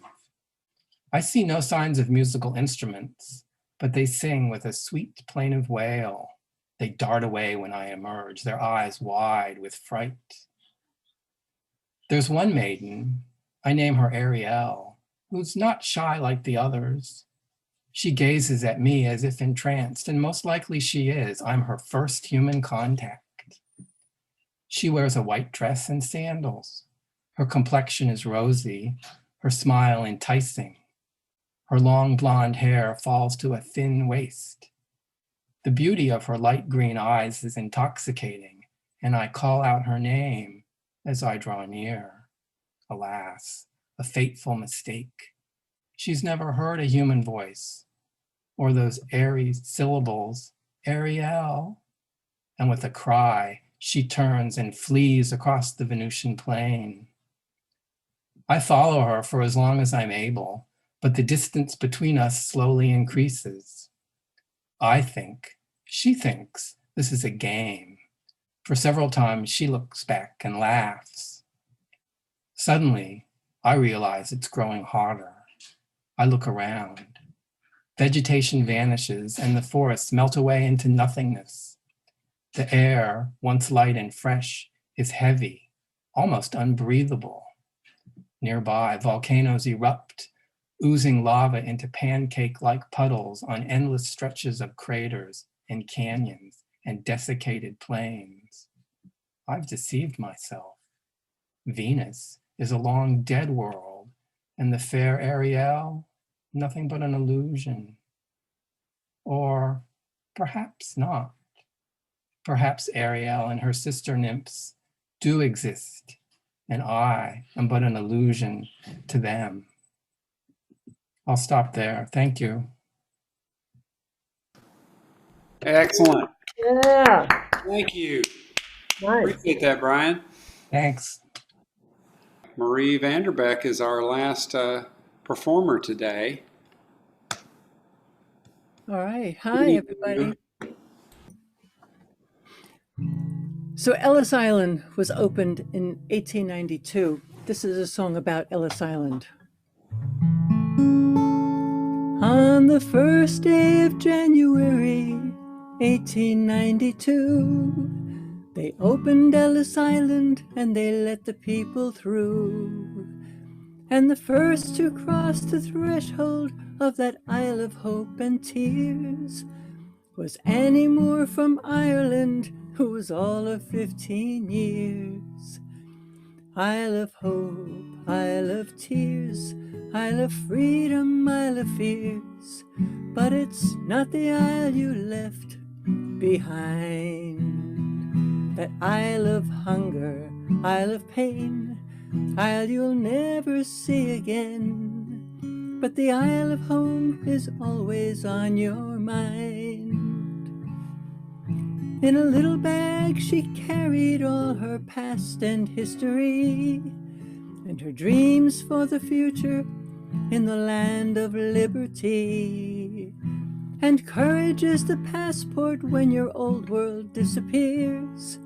Speaker 8: I see no signs of musical instruments, but they sing with a sweet plaintive wail. They dart away when I emerge, their eyes wide with fright. There's one maiden, I name her Ariel, who's not shy like the others. She gazes at me as if entranced, and most likely she is. I'm her first human contact. She wears a white dress and sandals. Her complexion is rosy, her smile enticing. Her long blonde hair falls to a thin waist. The beauty of her light green eyes is intoxicating, and I call out her name as I draw near. Alas, a fateful mistake. She's never heard a human voice, or those airy syllables, Ariel. And with a cry, she turns and flees across the Venusian plain. I follow her for as long as I'm able, but the distance between us slowly increases. I think, she thinks this is a game. For several times, she looks back and laughs. Suddenly, I realize it's growing hotter. I look around. Vegetation vanishes and the forests melt away into nothingness. The air, once light and fresh, is heavy, almost unbreathable. Nearby, volcanoes erupt, oozing lava into pancake-like puddles on endless stretches of craters and canyons and desiccated plains. I've deceived myself. Venus is a long dead world, and the fair Ariel, nothing but an illusion. Or perhaps not. Perhaps Ariel and her sister nymphs do exist, and I am but an illusion to them. I'll stop there. Thank you.
Speaker 1: Excellent.
Speaker 4: Yeah.
Speaker 1: Thank you.
Speaker 4: Nice.
Speaker 1: Appreciate that, Brian.
Speaker 8: Thanks.
Speaker 1: Marie Vanderbeck is our last performer today.
Speaker 4: All right. Hi, everybody. So Ellis Island was opened in 1892. This is a song about Ellis Island. On the first day of January, 1892, they opened Ellis Island and they let the people through. And the first to cross the threshold of that Isle of Hope and Tears was Annie Moore from Ireland, who was all of 15 years. Isle of Hope, Isle of Tears, Isle of Freedom, Isle of Fears, but it's not the isle you left behind. That Isle of Hunger, Isle of Pain, Isle you'll never see again, but the Isle of Home is always on your mind. In a little bag she carried all her past and history, and her dreams for the future in the land of liberty. And courage is the passport when your old world disappears,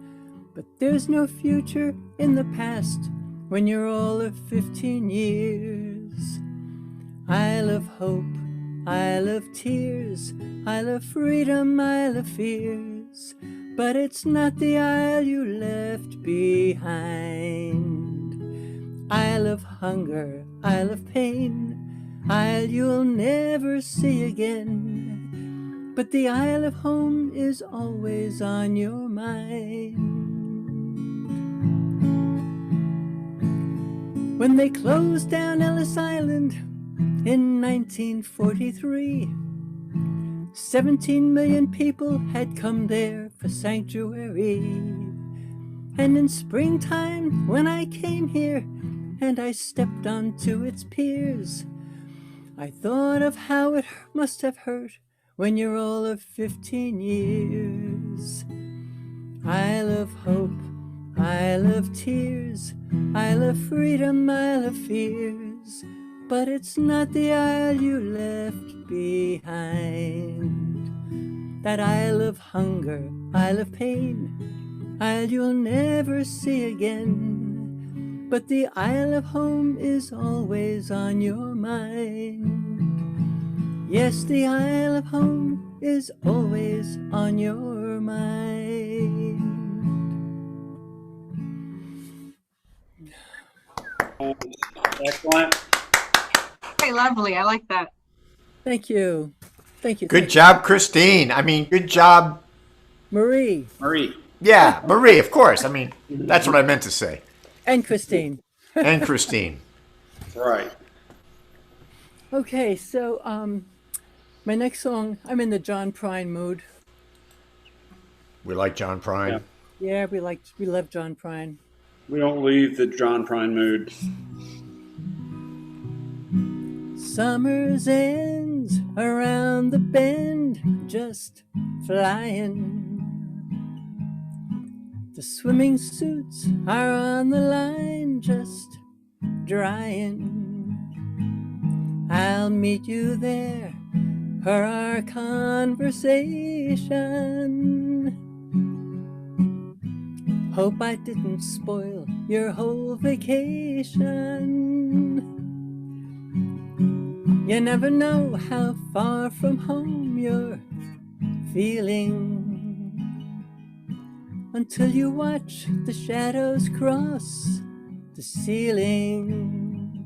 Speaker 4: but there's no future in the past when you're all of 15 years. Isle of Hope, Isle of Tears, Isle of Freedom, Isle of Fears, but it's not the isle you left behind. Isle of Hunger, Isle of Pain, Isle you'll never see again, but the Isle of Home is always on your mind. When they closed down Ellis Island in 1943, 17 million people had come there for sanctuary. And in springtime, when I came here and I stepped onto its piers, I thought of how it must have hurt when you're all of 15 years. Isle of Hope, Isle of Tears, Isle of Freedom, Isle of Fears, but it's not the isle you left behind. That Isle of Hunger, Isle of Pain, Isle you'll never see again, but the Isle of Home is always on your mind. Yes, the Isle of Home is always on your mind.
Speaker 1: Excellent.
Speaker 6: Hey, lovely. I like that.
Speaker 4: Thank you. Thank you.
Speaker 7: Good job, Christine. I mean, good job.
Speaker 4: Marie.
Speaker 1: Marie.
Speaker 7: Yeah, Marie, of course. I mean, that's what I meant to say.
Speaker 4: And Christine.
Speaker 7: And Christine.
Speaker 1: Right.
Speaker 4: Okay, so my next song, I'm in the John Prine mood.
Speaker 7: We like John Prine.
Speaker 4: Yeah, we love John Prine.
Speaker 1: We don't leave the John Prine mood.
Speaker 4: Summer's ends around the bend, just flying. The swimming suits are on the line, just drying. I'll meet you there for our conversation. Hope I didn't spoil your whole vacation. You never know how far from home you're feeling until you watch the shadows cross the ceiling.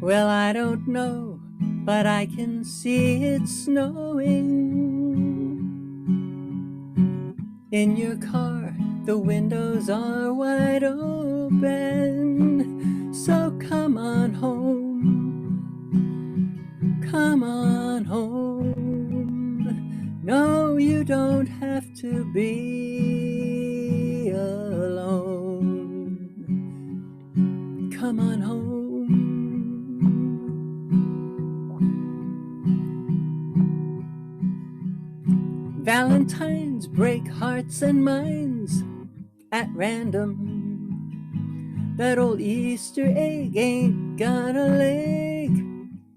Speaker 4: Well, I don't know, but I can see it snowing. In your car, the windows are wide open, so come on home. Come on home. No, you don't have to be alone. come on home. Valentines break hearts and minds at random. That old Easter egg ain't got a leg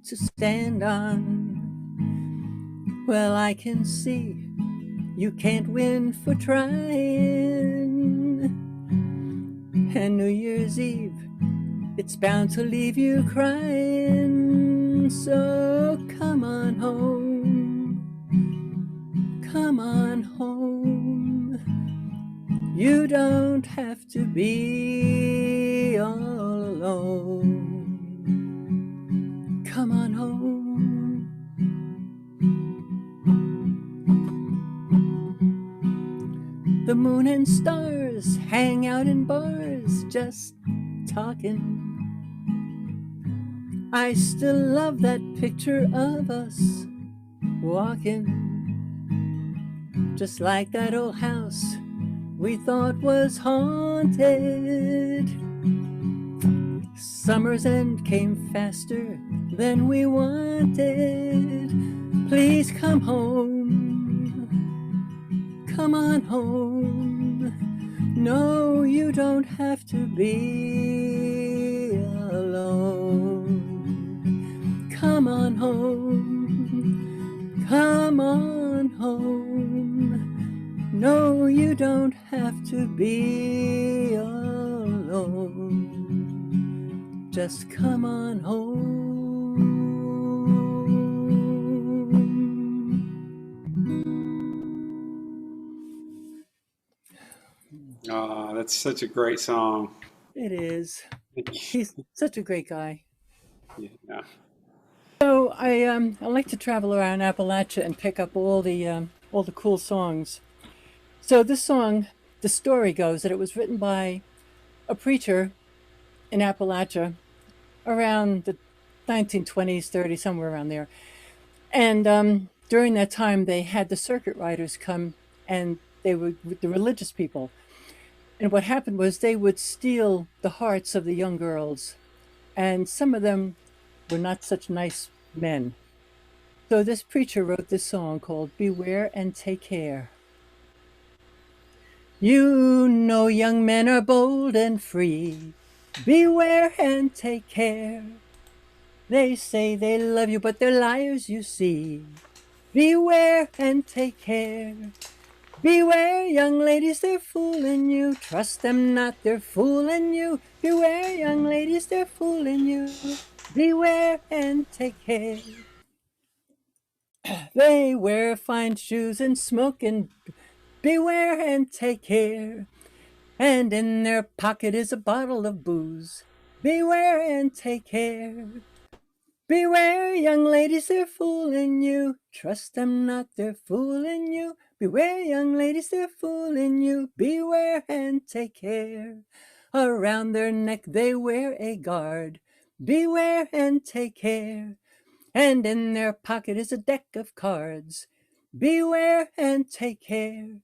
Speaker 4: to stand on. Well, I can see you can't win for trying. And New Year's Eve, it's bound to leave you crying. So come on home. Come on home. You don't have to be all alone. Come on home. The moon and stars hang out in bars just talking. I still love that picture of us walking, just like that old house we thought was haunted. Summer's end came faster than we wanted. Please come home. Come on home. No, you don't have to be alone. Come on home. Come on home. No, you don't have to be alone. Just come on home.
Speaker 1: That's such a great song.
Speaker 4: It is. He's such a great guy.
Speaker 1: Yeah.
Speaker 4: So I like to travel around Appalachia and pick up all the cool songs. So this song, the story goes that it was written by a preacher in Appalachia around the 1920s, 30s, somewhere around there. And during that time, they had the circuit riders come, and they were the religious people. And what happened was they would steal the hearts of the young girls, and some of them were not such nice men. So this preacher wrote this song called Beware and Take Care. You know young men are bold and free. Beware and take care. They say they love you, but they're liars, you see. Beware and take care. Beware, young ladies, they're fooling you. Trust them not, they're fooling you. Beware, young ladies, they're fooling you. Beware and take care. They wear fine shoes and smoke, and beware and take care. And in their pocket is a bottle of booze. Beware and take care. Beware, young ladies, they're fooling you. Trust them not, they're fooling you. Beware, young ladies, they're fooling you. Beware and take care. Around their neck they wear a guard. Beware and take care. And in their pocket is a deck of cards. Beware and take care.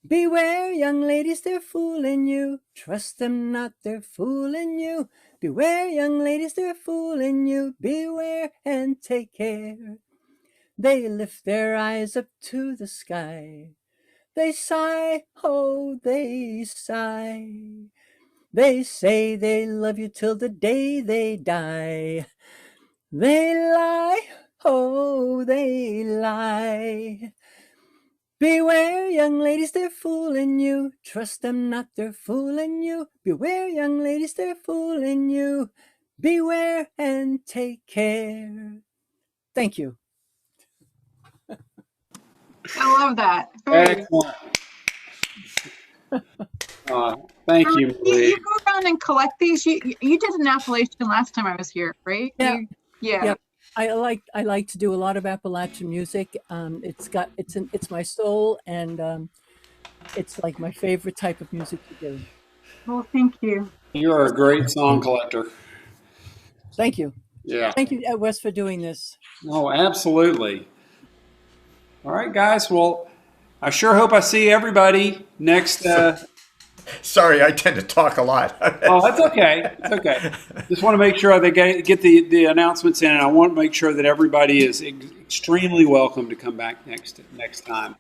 Speaker 4: Beware, young ladies, they're fooling you. Trust them not, they're fooling you. Beware, young ladies, they're fooling you. Beware and take care. They lift their eyes up to the sky. They sigh, oh, they sigh. They say they love you till the day they die. They lie, oh, they lie. Beware, young ladies, they're fooling you. Trust them not, they're fooling you. Beware, young ladies, they're fooling you. Beware and take care. Thank you.
Speaker 6: I love that. Very.
Speaker 1: Excellent. Thank you, Marie.
Speaker 6: You go around and collect these. You did an Appalachian last time I was here, right?
Speaker 4: Yeah.
Speaker 6: Yeah.
Speaker 4: Yep. I like to do a lot of Appalachian music. It's my soul, and it's like my favorite type of music to do.
Speaker 6: Well, thank you.
Speaker 1: You are a great song collector.
Speaker 4: Thank you.
Speaker 1: Yeah.
Speaker 4: Thank you, Wes, for doing this.
Speaker 1: Oh, absolutely. All right, guys. Well, I sure hope I see everybody next
Speaker 7: Sorry, I tend to talk a lot.
Speaker 1: Oh, that's okay. It's okay. Just want to make sure they get the announcements in, and I want to make sure that everybody is extremely welcome to come back next time.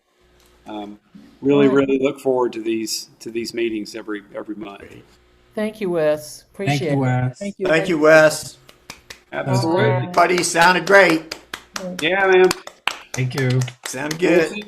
Speaker 1: Really, really look forward to these meetings every month.
Speaker 2: Thank you, Wes.
Speaker 8: Thank
Speaker 2: Appreciate
Speaker 8: you, Wes.
Speaker 4: Thank you.
Speaker 7: Thank you, Wes.
Speaker 1: Absolutely.
Speaker 7: Buddy, sounded great.
Speaker 1: Yeah, man.
Speaker 8: Thank you.
Speaker 7: Sounded
Speaker 1: We'll
Speaker 7: good.
Speaker 1: see you